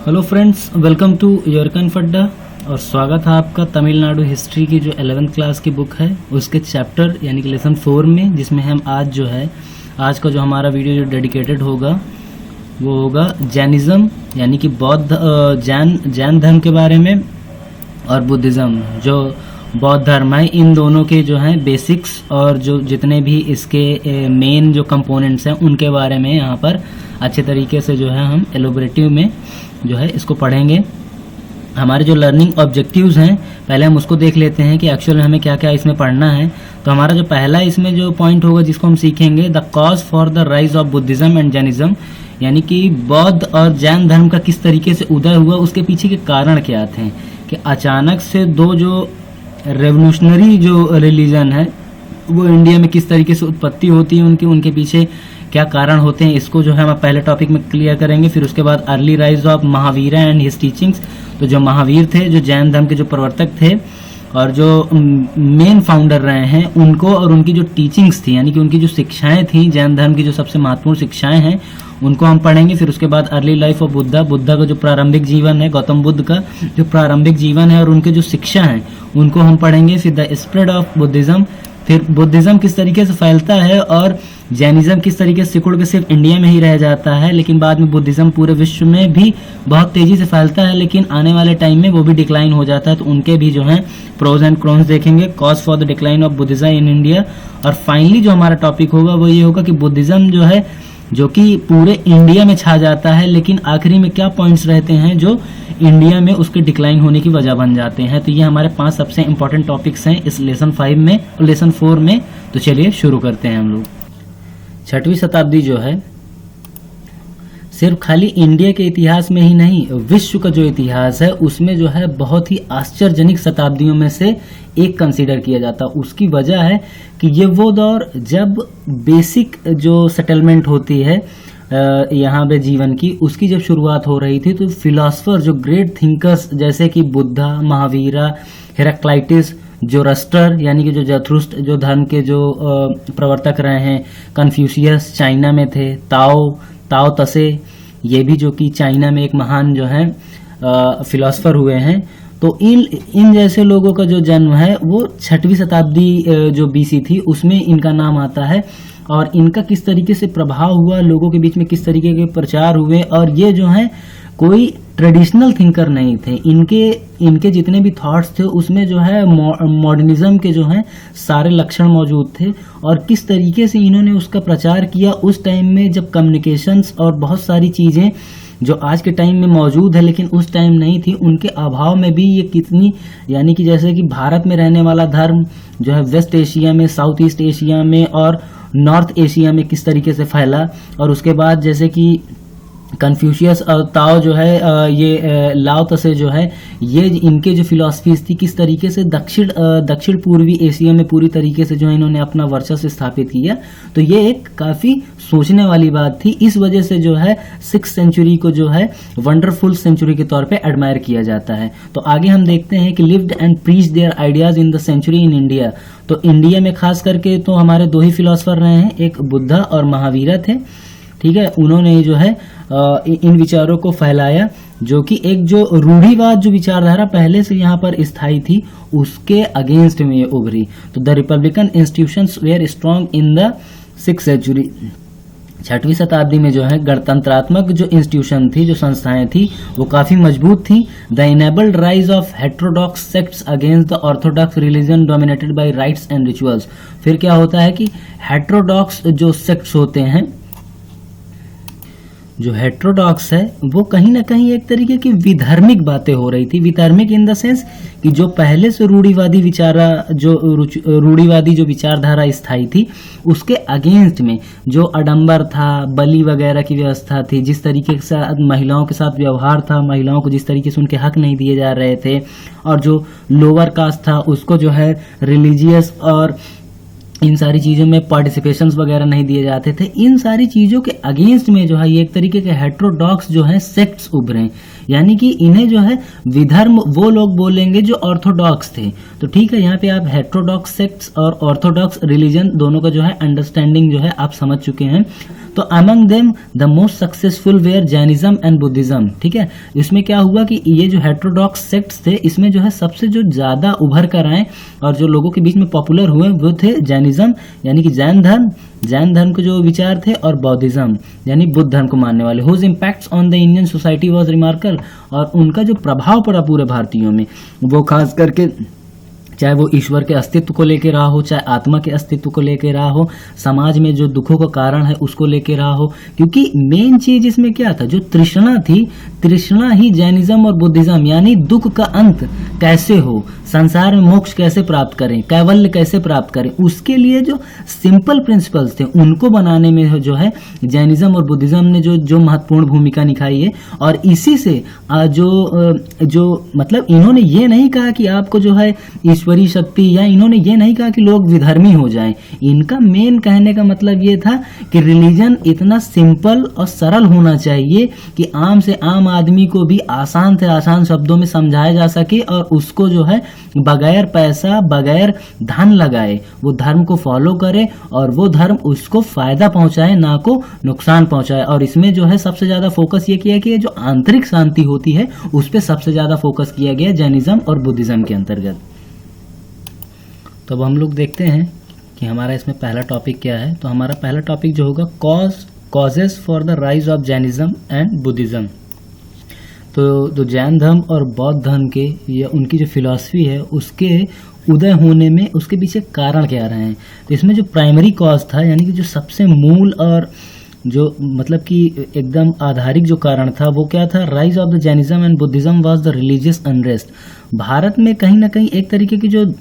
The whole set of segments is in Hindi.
हेलो फ्रेंड्स, वेलकम टू यरकन फड्डा और स्वागत है आपका तमिलनाडु हिस्ट्री की जो 11th क्लास की बुक है उसके चैप्टर यानी कि लेसन 4 में, जिसमें हम आज का जो हमारा वीडियो जो डेडिकेटेड होगा वो होगा जैनिज़्म यानी कि बौद्ध जैन धर्म के बारे में और बुद्धिज़्म जो बौद्ध धर्म है। इन दोनों के जो हैं बेसिक्स और जो जितने भी इसके मेन जो कंपोनेंट्स हैं उनके बारे में यहाँ पर अच्छे तरीके से जो है हम एलोबरेटिव में जो है इसको पढ़ेंगे। हमारे जो लर्निंग ऑब्जेक्टिव्स हैं पहले हम उसको देख लेते हैं कि एक्चुअल में हमें क्या क्या इसमें पढ़ना है। तो हमारा जो पहला इसमें जो पॉइंट होगा जिसको हम सीखेंगे, the cause for the rise of Buddhism and Jainism, यानी कि बौद्ध और जैन धर्म का किस तरीके से उदय हुआ, उसके पीछे के कारण क्या थे कि अचानक से दो जो रेवोल्यूशनरी जो रिलीजन है वो इंडिया में किस तरीके से उत्पत्ति होती है, उनके पीछे क्या कारण होते हैं। इसको जो है हम पहले टॉपिक में क्लियर करेंगे। फिर उसके बाद early rise of Mahavira and his teachings, तो जो महावीर थे, जो जैन धर्म के जो प्रवर्तक थे और जो मेन फाउंडर रहे हैं, उनको और उनकी जो टीचिंग्स थी यानी कि उनकी जो शिक्षाएं थी, जैन धर्म की जो सबसे महत्वपूर्ण शिक्षाएं हैं उनको हम पढ़ेंगे। फिर उसके बाद अर्ली लाइफ ऑफ बुद्धा का जो प्रारंभिक जीवन है, गौतम बुद्ध का जो प्रारंभिक जीवन है और उनके जो शिक्षा हैं उनको हम पढ़ेंगे। फिर द स्प्रेड ऑफ बुद्धिज्म, फिर बुद्धिज्म किस तरीके से फैलता है और जैनिज्म किस तरीके से सिकुड़ के सिर्फ इंडिया में ही रह जाता है, लेकिन बाद में बुद्धिज्म पूरे विश्व में भी बहुत तेजी से फैलता है, लेकिन आने वाले टाइम में वो भी डिक्लाइन हो जाता है। तो उनके भी जो है प्रोज एंड कॉन्स देखेंगे, cause for the decline of Buddhism in India. और फाइनली जो हमारा टॉपिक होगा वो ये होगा कि बुद्धिज्म जो है जो कि पूरे इंडिया में छा जाता है, लेकिन आखिरी में क्या पॉइंट्स रहते हैं जो इंडिया में उसके डिक्लाइन होने की वजह बन जाते हैं। तो ये हमारे 5 सबसे इंपॉर्टेंट टॉपिक्स हैं इस लेसन 5 में और लेसन 4 में। तो चलिए शुरू करते हैं हम लोग। 6वीं शताब्दी जो है सिर्फ खाली इंडिया के इतिहास में ही नहीं, विश्व का जो इतिहास है उसमें जो है बहुत ही आश्चर्यजनक शताब्दियों में से एक कंसीडर किया जाता। उसकी वजह है कि ये वो दौर जब बेसिक जो सेटलमेंट होती है यहाँ पे जीवन की, उसकी जब शुरुआत हो रही थी, तो फिलोसफर जो ग्रेट थिंकर्स जैसे कि बुद्धा, महावीरा, हेराक्लाइटिस, जोरस्टर यानी कि जो जथरुस्ट जो धर्म के जो प्रवर्तक रहे हैं, कन्फ्यूशियस चाइना में थे, ताओ तसे ये भी जो कि चाइना में एक महान जो है फिलोसफर हुए हैं। तो इन जैसे लोगों का जो जन्म है वो 6वीं शताब्दी जो बीसी थी उसमें इनका नाम आता है। और इनका किस तरीके से प्रभाव हुआ, लोगों के बीच में किस तरीके के प्रचार हुए, और ये जो है कोई ट्रेडिशनल थिंकर नहीं थे। इनके जितने भी थॉट्स थे उसमें जो है मॉडर्निज्म के जो है सारे लक्षण मौजूद थे। और किस तरीके से इन्होंने उसका प्रचार किया उस टाइम में जब कम्युनिकेशंस और बहुत सारी चीजें जो आज के टाइम में मौजूद है लेकिन उस टाइम नहीं थी, उनके अभाव में भी ये कितनी, यानी कि जैसे कि भारत में रहने वाला धर्म जो है वेस्ट एशिया में, साउथ ईस्ट एशिया में और नॉर्थ एशिया में किस तरीके से फैला। और उसके बाद जैसे कि कन्फ्यूशियस और ताओ जो है ये लाओ तसे जो है ये इनके जो फिलॉसफीज थी किस तरीके से दक्षिण पूर्वी एशिया में पूरी तरीके से जो है इन्होंने अपना वर्चस्व स्थापित किया। तो ये एक काफी सोचने वाली बात थी। इस वजह से जो है 6th सेंचुरी को जो है वंडरफुल सेंचुरी के तौर पे एडमायर किया जाता है। तो आगे हम देखते हैं कि lived and preach their ideas in the century in India. तो इंडिया में खास करके तो हमारे 2 ही फिलोसफर रहे हैं, एक बुद्धा और महावीरा थे, ठीक है। उन्होंने ही जो है इन विचारों को फैलाया, जो कि एक जो रूढ़िवाद जो विचारधारा पहले से यहाँ पर स्थायी थी उसके अगेंस्ट में ये उभरी। तो the republican institutions were strong in the 6th century. 6वीं शताब्दी में जो है गणतंत्रात्मक जो इंस्टीट्यूशन थी, जो संस्थाएं थी, वो काफी मजबूत थी। The enabled rise of heterodox sects against the Orthodox religion dominated by rights and rituals. फिर क्या होता है कि हेट्रोडॉक्स जो सेक्ट्स होते हैं, जो हेट्रोडॉक्स है वो कहीं ना कहीं एक तरीके की विधर्मिक बातें हो रही थी। विधर्मिक इन द सेंस कि जो पहले से रूढ़िवादी जो विचारधारा स्थायी थी उसके अगेंस्ट में जो आडंबर था, बलि वगैरह की व्यवस्था थी, जिस तरीके से महिलाओं के साथ व्यवहार था, महिलाओं को जिस तरीके से उनके हक नहीं दिए जा रहे थे, और जो लोअर कास्ट था उसको जो है रिलीजियस और इन सारी चीज़ों में पार्टिसिपेशंस वगैरह नहीं दिए जाते थे। इन सारी चीज़ों के अगेंस्ट में जो है ये एक तरीके के हेट्रोडॉक्स जो है सेक्ट्स उभरे, यानी कि इन्हें जो है विधर्म वो लोग बोलेंगे जो ऑर्थोडॉक्स थे। तो ठीक है, यहाँ पे आप हेट्रोडॉक्स सेक्ट्स और ऑर्थोडॉक्स रिलीजन दोनों का जो है अंडरस्टैंडिंग जो है आप समझ चुके हैं। तो among them the most successful were Jainism and Buddhism. ठीक है, इसमें क्या हुआ कि ये जो हेट्रोडॉक्स सेक्ट्स थे इसमें जो है सबसे जो ज्यादा उभर कर आए और जो लोगों के बीच में पॉपुलर हुए वो थे जैनिज्म यानी कि जैन धर्म के जो विचार थे, और बौद्धिज्म यानी बुद्ध धर्म को मानने वाले। Whose impacts on the Indian society was remarkable, और उनका जो प्रभाव पड़ा पूरे भारतीयों में वो खास करके चाहे वो ईश्वर के अस्तित्व को लेकर रहा हो, चाहे आत्मा के अस्तित्व को लेकर रहा हो, समाज में जो दुखों का कारण है उसको लेकर रहा हो। क्योंकि मेन चीज इसमें क्या था, जो तृष्णा थी, तृष्णा ही जैनिज्म और बुद्धिज्म यानी दुख का अंत कैसे हो, संसार में मोक्ष कैसे प्राप्त करें, कैवल्य कैसे प्राप्त करें, उसके लिए जो सिंपल प्रिंसिपल्स थे उनको बनाने में जो है जैनिज्म और बुद्धिज्म ने जो महत्वपूर्ण भूमिका निभाई है। और इसी से जो मतलब इन्होंने ये नहीं कहा कि आपको जो है ईश्वरीय शक्ति, या इन्होंने ये नहीं कहा कि लोग विधर्मी हो जाएं। इनका मेन कहने का मतलब ये था कि रिलीजन इतना सिंपल और सरल होना चाहिए कि आम से आम आदमी को भी आसान से आसान शब्दों में समझाया जा सके, और उसको जो है बगैर पैसा बगैर धन लगाए वो धर्म को फॉलो करे, और वो धर्म उसको फायदा पहुंचाए ना को नुकसान पहुंचाए। और इसमें जो है सबसे ज्यादा फोकस ये किया कि जो आंतरिक शांति होती है उस पर सबसे ज्यादा फोकस किया गया जैनिज्म और बुद्धिज्म के अंतर्गत। तो अब हम लोग देखते हैं कि हमारा इसमें पहला टॉपिक क्या है। तो हमारा पहला टॉपिक जो होगा causes for the rise of Jainism and Buddhism. तो जैन धर्म और बौद्ध धर्म के या उनकी जो फिलॉसफी है उसके उदय होने में उसके पीछे कारण क्या रहे हैं। तो इसमें जो प्राइमरी कॉज था यानी कि जो सबसे मूल और जो मतलब कि एकदम आधारिक जो कारण था वो क्या था, rise of the Jainism and Buddhism was the religious unrest. Bharat में कहीं ना कहीं एक तरीके की जो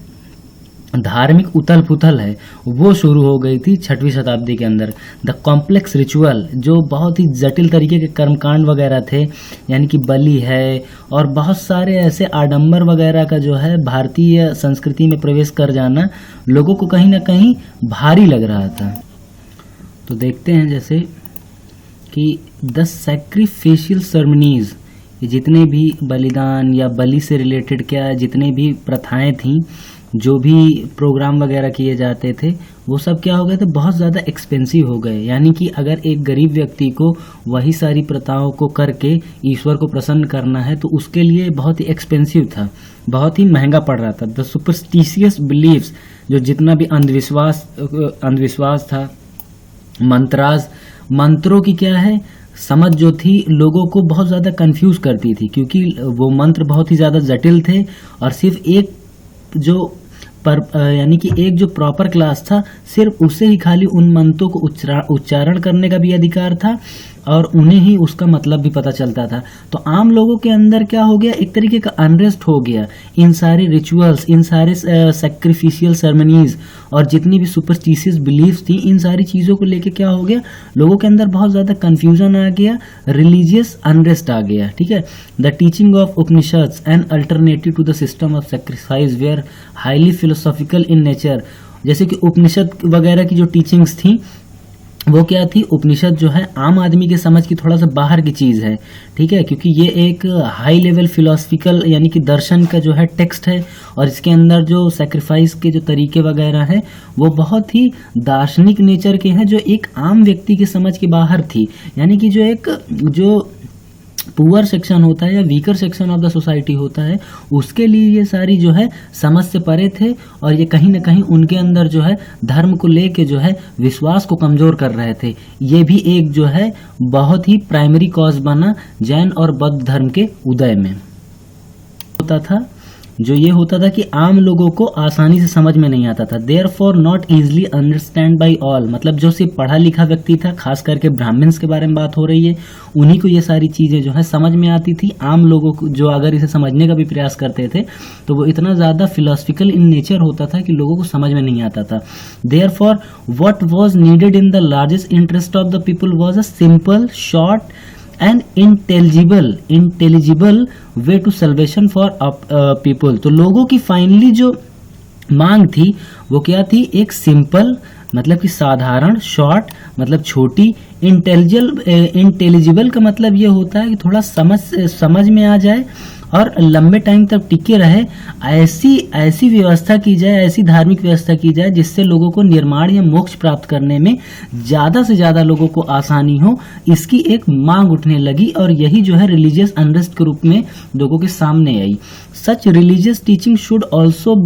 धार्मिक उथल पुथल है वो शुरू हो गई थी 6वीं शताब्दी के अंदर। द कॉम्प्लेक्स रिचुअल, जो बहुत ही जटिल तरीके के कर्मकांड वगैरह थे, यानी कि बलि है और बहुत सारे ऐसे आडंबर वगैरह का जो है भारतीय संस्कृति में प्रवेश कर जाना लोगों को कहीं ना कहीं भारी लग रहा था। तो देखते हैं जैसे कि द सैक्रिफिशियल सेरेमनीज, जितने भी बलिदान या बलि से रिलेटेड क्या जितने भी प्रथाएं थीं, जो भी प्रोग्राम वगैरह किए जाते थे वो सब क्या हो गए थे, बहुत ज़्यादा एक्सपेंसिव हो गए। यानी कि अगर एक गरीब व्यक्ति को वही सारी प्रथाओं को करके ईश्वर को प्रसन्न करना है तो उसके लिए बहुत ही एक्सपेंसिव था, बहुत ही महंगा पड़ रहा था। द सुपरस्टिशियस बिलीव्स, जो जितना भी अंधविश्वास था, मंत्रों की क्या है समझ जो थी लोगों को बहुत ज़्यादा कंफ्यूज करती थी, क्योंकि वो मंत्र बहुत ही ज़्यादा जटिल थे और सिर्फ एक यानी कि एक जो प्रॉपर क्लास था सिर्फ उसे ही खाली उन मंत्रों को उच्चारण करने का भी अधिकार था और उन्हें ही उसका मतलब भी पता चलता था। तो आम लोगों के अंदर क्या हो गया, एक तरीके का अनरेस्ट हो गया। इन सारे रिचुअल्स, इन सारे सैक्रिफिशियल सेरेमनीज और जितनी भी सुपरस्टिशियस बिलीफ्स थी, इन सारी चीज़ों को लेके क्या हो गया, लोगों के अंदर बहुत ज़्यादा कन्फ्यूजन आ गया, रिलीजियस अनरेस्ट आ गया। ठीक है, the teaching of Upanishads and alternative to the system of sacrifice were highly philosophical in nature. जैसे कि उपनिषद वगैरह की जो टीचिंग्स थी वो क्या थी, उपनिषद जो है आम आदमी के समझ की थोड़ा सा बाहर की चीज़ है। ठीक है, क्योंकि ये एक हाई लेवल फिलोसफिकल यानी कि दर्शन का जो है टेक्स्ट है और इसके अंदर जो सैक्रिफाइस के जो तरीके वगैरह हैं वो बहुत ही दार्शनिक नेचर के हैं, जो एक आम व्यक्ति की समझ के बाहर थी। यानी कि जो पुअर सेक्शन होता है या weaker section of the society होता है उसके लिए ये सारी जो है समझ से परे थे और ये कहीं ना कहीं उनके अंदर जो है धर्म को लेके जो है विश्वास को कमजोर कर रहे थे। ये भी एक जो है बहुत ही प्राइमरी कॉज बना जैन और बौद्ध धर्म के उदय में। होता था जो ये होता था कि आम लोगों को आसानी से समझ में नहीं आता था। Therefore not easily understand by all, मतलब जो सिर्फ पढ़ा लिखा व्यक्ति था, खास करके ब्राह्मण्स के बारे में बात हो रही है, उन्हीं को ये सारी चीजें जो है समझ में आती थी। आम लोगों को जो अगर इसे समझने का भी प्रयास करते थे तो वो इतना ज्यादा फिलोसफिकल इन नेचर होता था कि लोगों को समझ में नहीं आता था। Therefore what was needed in the largest interest of the people was a simple, short and intelligible way to salvation for people. तो लोगों की फाइनली जो मांग थी वो क्या थी, एक सिंपल मतलब कि साधारण, शॉर्ट मतलब छोटी, इंटेलिजिबल का मतलब ये होता है कि थोड़ा समझ में आ जाए और लंबे टाइम तक टिके रहे, ऐसी व्यवस्था की जाए, ऐसी धार्मिक व्यवस्था की जाए जिससे लोगों को निर्माण या मोक्ष प्राप्त करने में ज्यादा से ज्यादा लोगों को आसानी हो। इसकी एक मांग उठने लगी और यही जो है रिलीजियस अनरेस्ट के रूप में लोगों के सामने आई। Such religious teaching should also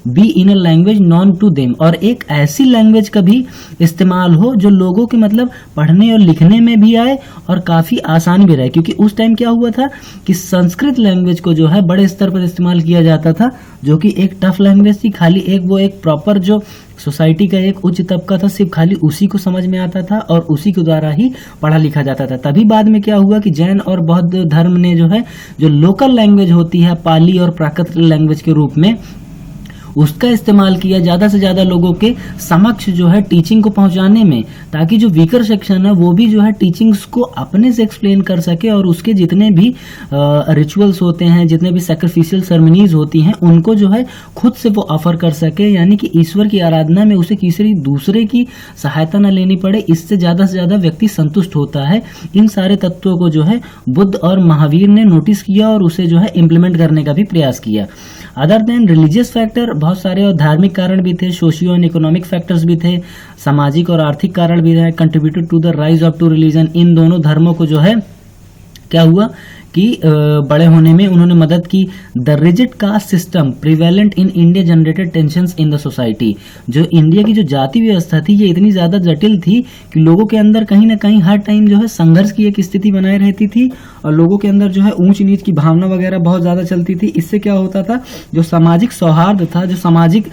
be in a language known to them, और एक ऐसी लैंग्वेज का भी इस्तेमाल हो जो लोगों के मतलब पढ़ने और लिखने में भी आए और काफी आसान भी रहे। क्योंकि उस टाइम क्या हुआ था कि संस्कृत लैंग्वेज को जो है बड़े स्तर पर इस्तेमाल किया जाता था, जो कि एक टफ लैंग्वेज थी। खाली एक प्रॉपर जो सोसाइटी का एक उच्च तबका था, सिर्फ खाली उसी को समझ में आता था और उसी के द्वारा ही पढ़ा लिखा जाता था। तभी बाद में क्या हुआ कि जैन और बौद्ध धर्म ने जो है जो लोकल लैंग्वेज होती है पाली और प्राकृत लैंग्वेज के रूप में उसका इस्तेमाल किया ज्यादा से ज्यादा लोगों के समक्ष जो है टीचिंग को पहुंचाने में, ताकि जो वीकर सेक्शन है वो भी जो है टीचिंग्स को अपने से एक्सप्लेन कर सके और उसके जितने भी रिचुअल्स होते हैं, जितने भी सैक्रिफिशियल सेरेमनीज होती हैं, उनको जो है खुद से वो ऑफर कर सके। यानी कि ईश्वर की आराधना में उसे किसी दूसरे की सहायता न लेनी पड़े, इससे ज्यादा से ज्यादा व्यक्ति संतुष्ट होता है। इन सारे तत्वों को जो है बुद्ध और महावीर ने नोटिस किया और उसे जो है इम्प्लीमेंट करने का भी प्रयास किया। अदर देन रिलीजियस फैक्टर बहुत सारे और धार्मिक कारण भी थे, सोशियो एंड इकोनॉमिक फैक्टर्स भी थे, सामाजिक और आर्थिक कारण भी रहे, contributed to the rise of two religion. इन दोनों धर्मों को जो है क्या हुआ कि बड़े होने में उन्होंने मदद की। The rigid caste system prevalent in India generated tensions in the society. जो इंडिया की जो जाति व्यवस्था थी ये इतनी ज्यादा जटिल थी कि लोगों के अंदर कहीं ना कहीं हर टाइम जो है संघर्ष की एक स्थिति बनाए रहती थी और लोगों के अंदर जो है ऊंच नीच की भावना वगैरह बहुत ज्यादा चलती थी। इससे क्या होता था, जो सामाजिक सौहार्द था, जो सामाजिक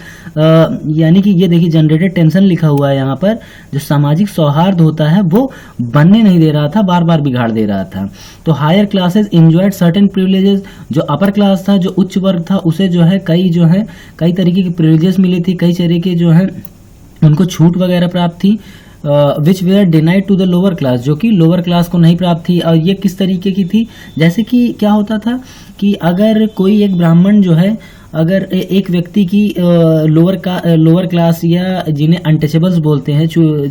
यानी कि ये देखिए जनरेटेड टेंशन लिखा हुआ है यहाँ पर, जो सामाजिक सौहार्द होता है वो बनने नहीं दे रहा था, बार बार बिगाड़ दे रहा था। तो higher classes enjoyed certain privileges, जो अपर क्लास था, जो उच्च वर्ग था, उसे जो है कई तरीके की प्रिविलेजेस मिली थी, कई तरीके जो है उनको छूट वगैरह प्राप्त थी, which were denied to the lower class, जो कि लोअर क्लास को नहीं प्राप्त थी। और ये किस तरीके की थी, जैसे कि क्या होता था कि अगर कोई एक ब्राह्मण जो है, अगर एक व्यक्ति की लोअर क्लास या जिन्हें अनटचेबल्स बोलते हैं,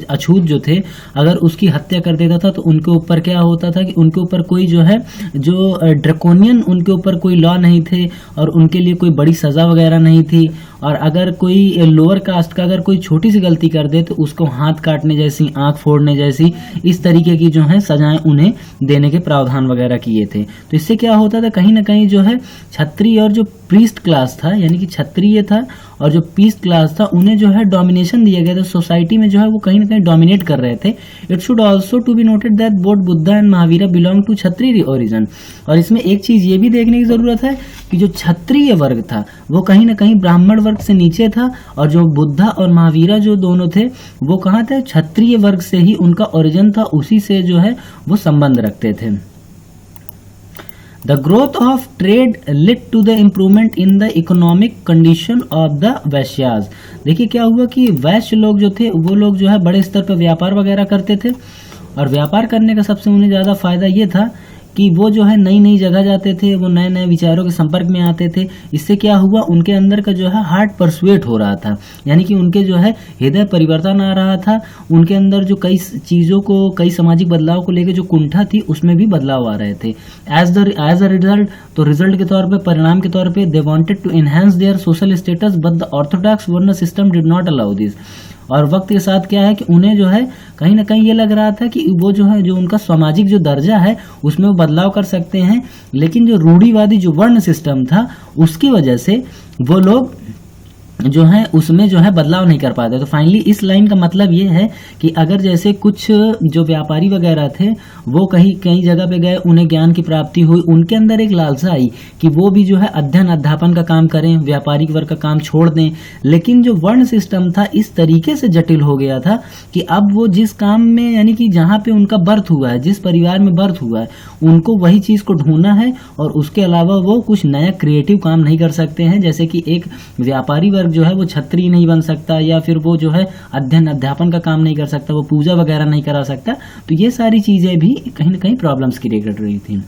अछूत जो थे, अगर उसकी हत्या कर देता था तो उनके ऊपर क्या होता था कि उनके ऊपर कोई जो है जो ड्रैकोनियन उनके ऊपर कोई लॉ नहीं थे और उनके लिए कोई बड़ी सजा वगैरह नहीं थी। और अगर कोई लोअर कास्ट का अगर कोई छोटी सी गलती कर दे तो उसको हाथ काटने जैसी, आंख फोड़ने जैसी, इस तरीके की जो है सजाएं उन्हें देने के प्रावधान वगैरह किए थे। तो इससे क्या होता था, कहीं ना कहीं जो है क्षत्रिय और जो प्रीस्ट क्लास था, यानी कि क्षत्रिय था और जो पीस्ट क्लास था, उन्हें जो है डोमिनेशन दिया गया था सोसाइटी में, जो है वो कहीं ना कहीं डोमिनेट कर रहे थे। It should also to be noted that both Buddha and Mahavira belong to Kshatriya origin. और इसमें एक चीज ये भी देखने की जरूरत है कि जो क्षत्रिय वर्ग था वो कहीं ना कहीं ब्राह्मण वर्ग से नीचे था, और जो बुद्धा और महावीरा जो दोनों थे वो कहाँ थे, क्षत्रिय वर्ग से ही उनका ओरिजिन था, उसी से जो है वो संबंध रखते थे। The growth of trade led to the improvement in the economic condition of the वैश्यास। देखिए क्या हुआ कि वैश्य लोग जो थे वो लोग जो है बड़े स्तर पर व्यापार वगैरह करते थे, और व्यापार करने का सबसे उन्हें ज़्यादा फायदा ये था कि वो जो है नई नई जगह जाते थे, वो नए नए विचारों के संपर्क में आते थे। इससे क्या हुआ, उनके अंदर का जो है हार्ट परसुएट हो रहा था, यानी कि उनके जो है हृदय परिवर्तन आ रहा था। उनके अंदर जो कई चीज़ों को, कई सामाजिक बदलाव को लेकर जो कुंठा थी उसमें भी बदलाव आ रहे थे। एज अ रिजल्ट, तो रिजल्ट के तौर पे, परिणाम के तौर पे, they wanted to enhance their social status but the orthodox varna system did not allow this. और वक्त के साथ क्या है कि उन्हें जो है कहीं ना कहीं ये लग रहा था कि वो जो है, जो उनका सामाजिक जो दर्जा है उसमें वो बदलाव कर सकते हैं, लेकिन जो रूढ़िवादी जो वर्ण सिस्टम था उसकी वजह से वो लोग जो है उसमें जो है बदलाव नहीं कर पाते। तो फाइनली इस लाइन का मतलब ये है कि अगर जैसे कुछ जो व्यापारी वगैरह थे वो कई जगह पे गए, उन्हें ज्ञान की प्राप्ति हुई, उनके अंदर एक लालसा आई कि वो भी जो है अध्ययन अध्यापन का काम करें, व्यापारिक वर्ग का काम छोड़ दें। लेकिन जो वर्ण सिस्टम था इस तरीके से जटिल हो गया था कि अब वो जिस काम में, यानी कि जहाँ पे उनका बर्थ हुआ है, जिस परिवार में बर्थ हुआ है, उनको वही चीज को ढूंढना है और उसके अलावा वो कुछ नया क्रिएटिव काम नहीं कर सकते हैं। जैसे कि एक व्यापारी वर्ग जो है वो छत्री नहीं बन सकता, या फिर वो जो है अध्ययन अध्यापन का काम नहीं कर सकता, वो पूजा वगैरह नहीं करा सकता। तो ये सारी चीजें भी कहीं ना कहीं प्रॉब्लम्स क्रिएट कर रही थी।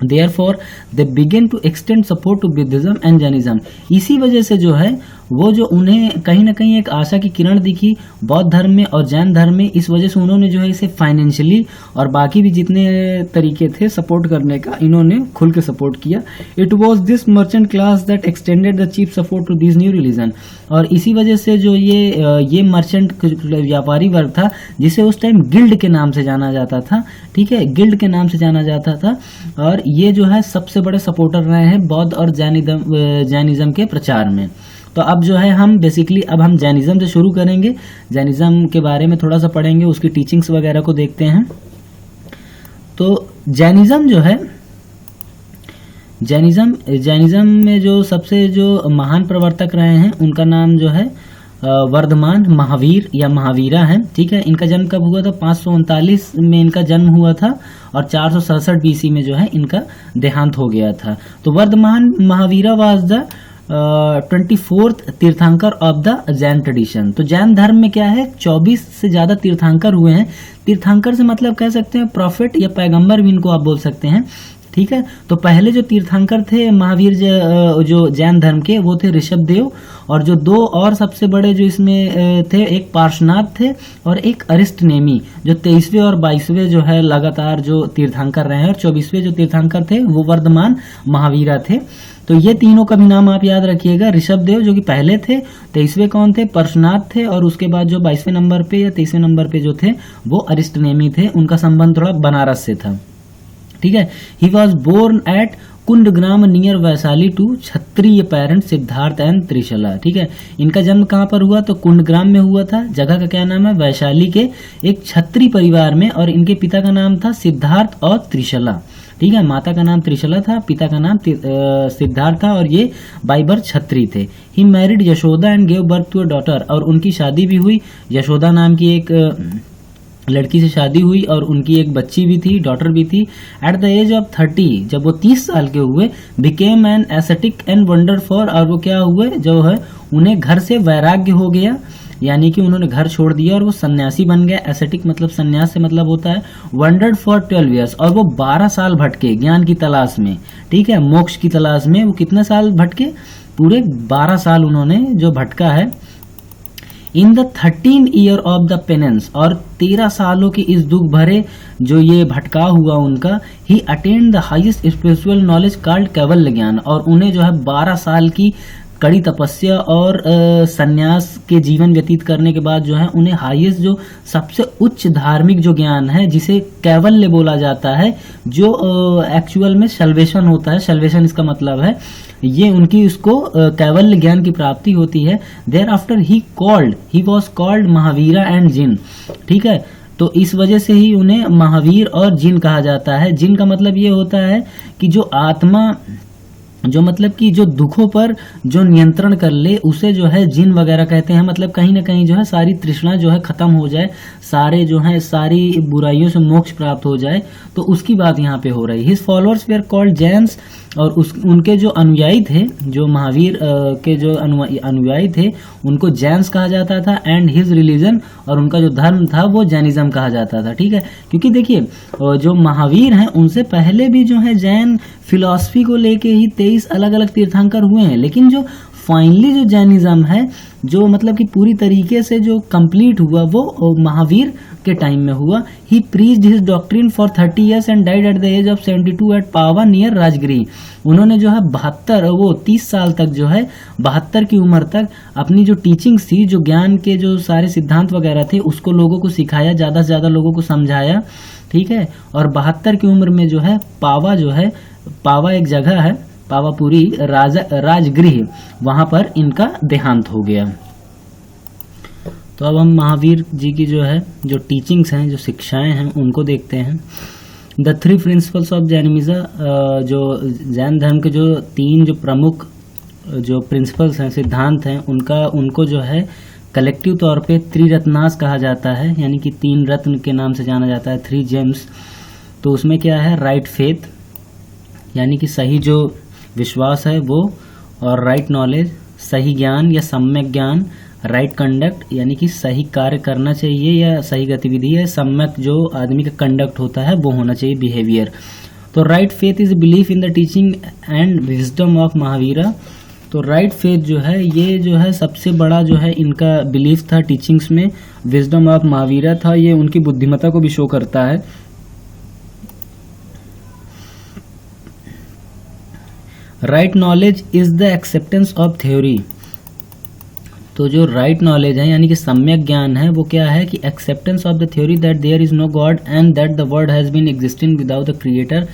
Therefore, they begin to extend support to Buddhism and Jainism. इसी वजह से जो है वो जो उन्हें कहीं ना कहीं एक आशा की किरण दिखी बौद्ध धर्म में और जैन धर्म में, इस वजह से उन्होंने जो है इसे फाइनेंशियली और बाकी भी जितने तरीके थे सपोर्ट करने का, इन्होंने खुल के सपोर्ट किया. It was this merchant class that extended the cheap support to this new religion. और इसी वजह से जो ये मर्चेंट व्यापारी वर्ग था, जिसे उस टाइम गिल्ड के नाम से जाना जाता था, ठीक है, गिल्ड के नाम से जाना जाता था, और ये जो है सबसे बड़े सपोर्टर रहे हैं बौद्ध और जैनिज्म के प्रचार में. तो अब जो है हम बेसिकली अब हम जैनिज्म से शुरू करेंगे, जैनिज्म के बारे में थोड़ा सा पढ़ेंगे, उसकी टीचिंग्स वगैरह को देखते हैं. तो जैनिज्म जो है, जैनिज्म में जो सबसे जो महान प्रवर्तक रहे हैं उनका नाम जो है वर्धमान महावीर या महावीरा है. ठीक है, इनका जन्म कब हुआ था? 539 में इनका जन्म हुआ था और 467 बीसी में जो है इनका देहांत हो गया था. तो Varthaman Mahavira was the 24th तीर्थंकर ऑफ द जैन ट्रेडिशन. तो जैन धर्म में क्या है, 24 से ज्यादा तीर्थंकर हुए हैं. तीर्थंकर से मतलब कह सकते हैं प्रॉफिट या पैगंबर भी इनको आप बोल सकते हैं. ठीक है, तो पहले जो तीर्थंकर थे महावीर जो जैन धर्म के, वो थे ऋषभ देव, और जो दो और सबसे बड़े जो इसमें थे, एक पार्श्वनाथ थे और एक अरिस्टनेमी, जो 23वें और 22वें जो है लगातार जो तीर्थंकर रहे हैं, और 24वें जो तीर्थंकर थे वो वर्धमान महावीरा थे. तो ये तीनों का भी नाम आप याद रखिएगा. ऋषभ देव जो कि पहले थे, 23वें कौन थे? पार्श्वनाथ थे, और उसके बाद जो 22वें नंबर पे या 23वें नंबर पे जो थे वो अरिस्टनेमी थे. उनका संबंध थोड़ा बनारस से था. ठीक है, he was born at Kundagrama near Vaishali to Kshatriya parent Siddhartha and Trishala. ठीक है, इनका जन्म कहाँ पर हुआ? तो कुंडग्राम में हुआ था. जगह का क्या नाम है? वैशाली के एक क्षत्रिय परिवार में, और इनके पिता का नाम था सिद्धार्थ और त्रिशला. ठीक है, माता का नाम त्रिशला था, पिता का नाम सिद्धार्थ था, और ये बाई बर्थ क्षत्रिय थे. He married Yashoda and gave birth to a daughter. और उनकी शादी भी हुई, यशोदा नाम की एक लड़की से शादी हुई, और उनकी एक बच्ची भी थी, डॉटर भी थी. एट द एज ऑफ 30, जब वो 30 साल के हुए, became an ascetic and wander for. और वो क्या हुए, जो है उन्हें घर से वैराग्य हो गया, यानी कि उन्होंने घर छोड़ दिया और वो सन्यासी बन गया. एसेटिक मतलब सन्यास से मतलब होता है. वंडर्ड फॉर 12 ईयर्स, और वो 12 साल भटके ज्ञान की तलाश में. ठीक है, मोक्ष की तलाश में वो कितने साल भटके? पूरे 12 साल उन्होंने जो भटका है. In the 13 year of the penance, और 13 सालों के इस दुख भरे जो ये भटका हुआ उनका, he attend the highest spiritual knowledge called kaivalya jnana. और उन्हें जो है 12 साल की कड़ी तपस्या और सन्यास के जीवन व्यतीत करने के बाद जो है उन्हें हाईएस्ट जो सबसे उच्च धार्मिक जो ज्ञान है, जिसे कैवल्य बोला जाता है, जो एक्चुअल में सल्वेशन होता है. सल्वेशन इसका मतलब है ये उनकी उसको कैवल्य ज्ञान की प्राप्ति होती है. Thereafter he was called Mahavira and Jina. ठीक है, तो इस वजह से ही उन्हें महावीर और जिन कहा जाता है. जिन का मतलब ये होता है कि जो आत्मा, जो मतलब कि जो दुखों पर जो नियंत्रण कर ले, उसे जो है जिन वगैरह कहते हैं. मतलब कहीं ना कहीं जो है सारी तृष्णा जो है खत्म हो जाए, सारे जो है सारी बुराइयों से मोक्ष प्राप्त हो जाए, तो उसकी बात यहाँ पे हो रही है. His followers where called Jains, और उनके जो अनुयायी थे, जो महावीर के जो अनुयायी थे, उनको जैन्स कहा जाता था. एंड हिज रिलीजन, और उनका जो धर्म था वो जैनिज्म कहा जाता था. ठीक है, क्योंकि देखिए जो महावीर हैं उनसे पहले भी जो है जैन फिलॉसफी को लेके ही 23 अलग अलग तीर्थंकर हुए हैं. लेकिन जो फाइनली जो जैनिज्म है, जो मतलब कि पूरी तरीके से जो कंप्लीट हुआ, वो महावीर के टाइम में हुआ. He preached his doctrine for 30 years and died at the age of 72 at Pava near Rajgiri. उन्होंने जो है 30 साल तक जो है 72 की उम्र तक अपनी जो टीचिंग्स थी, जो ज्ञान के जो सारे सिद्धांत वगैरह थे, उसको लोगों को सिखाया, ज्यादा से ज्यादा लोगों को समझाया. ठीक है, और 72 की उम्र में जो है पावा एक जगह है, पावापुरी राजगृह, वहां पर इनका देहांत हो गया. तो अब हम महावीर जी की जो टीचिंग्स हैं, जो शिक्षाएं हैं, उनको देखते हैं. द 3 प्रिंसिपल्स ऑफ जैनिज्म, जो जैन धर्म के जो 3 जो प्रमुख जो प्रिंसिपल्स हैं, सिद्धांत हैं, उनको जो है कलेक्टिव तौर पे त्रिरत्नास कहा जाता है, यानी कि 3 रत्न के नाम से जाना जाता है, 3 जेम्स. तो उसमें क्या है? राइट फेथ, यानी कि सही जो विश्वास है वो, और राइट नॉलेज, सही ज्ञान या सम्यक ज्ञान, राइट कंडक्ट, यानी कि सही कार्य करना चाहिए या सही गतिविधि है, सम्यक जो आदमी का कंडक्ट होता है वो होना चाहिए, बिहेवियर. तो right faith is belief in the teaching and wisdom of Mahavira. तो राइट फेथ जो है ये जो है सबसे बड़ा जो है इनका बिलीफ था टीचिंग्स में, विजडम ऑफ महावीरा था, ये उनकी बुद्धिमत्ता को भी शो करता है। Right knowledge is the acceptance of theory. तो जो राइट नॉलेज है यानी कि सम्यक ज्ञान है वो क्या है कि acceptance of the theory that there is no god and that the world has been existing without the creator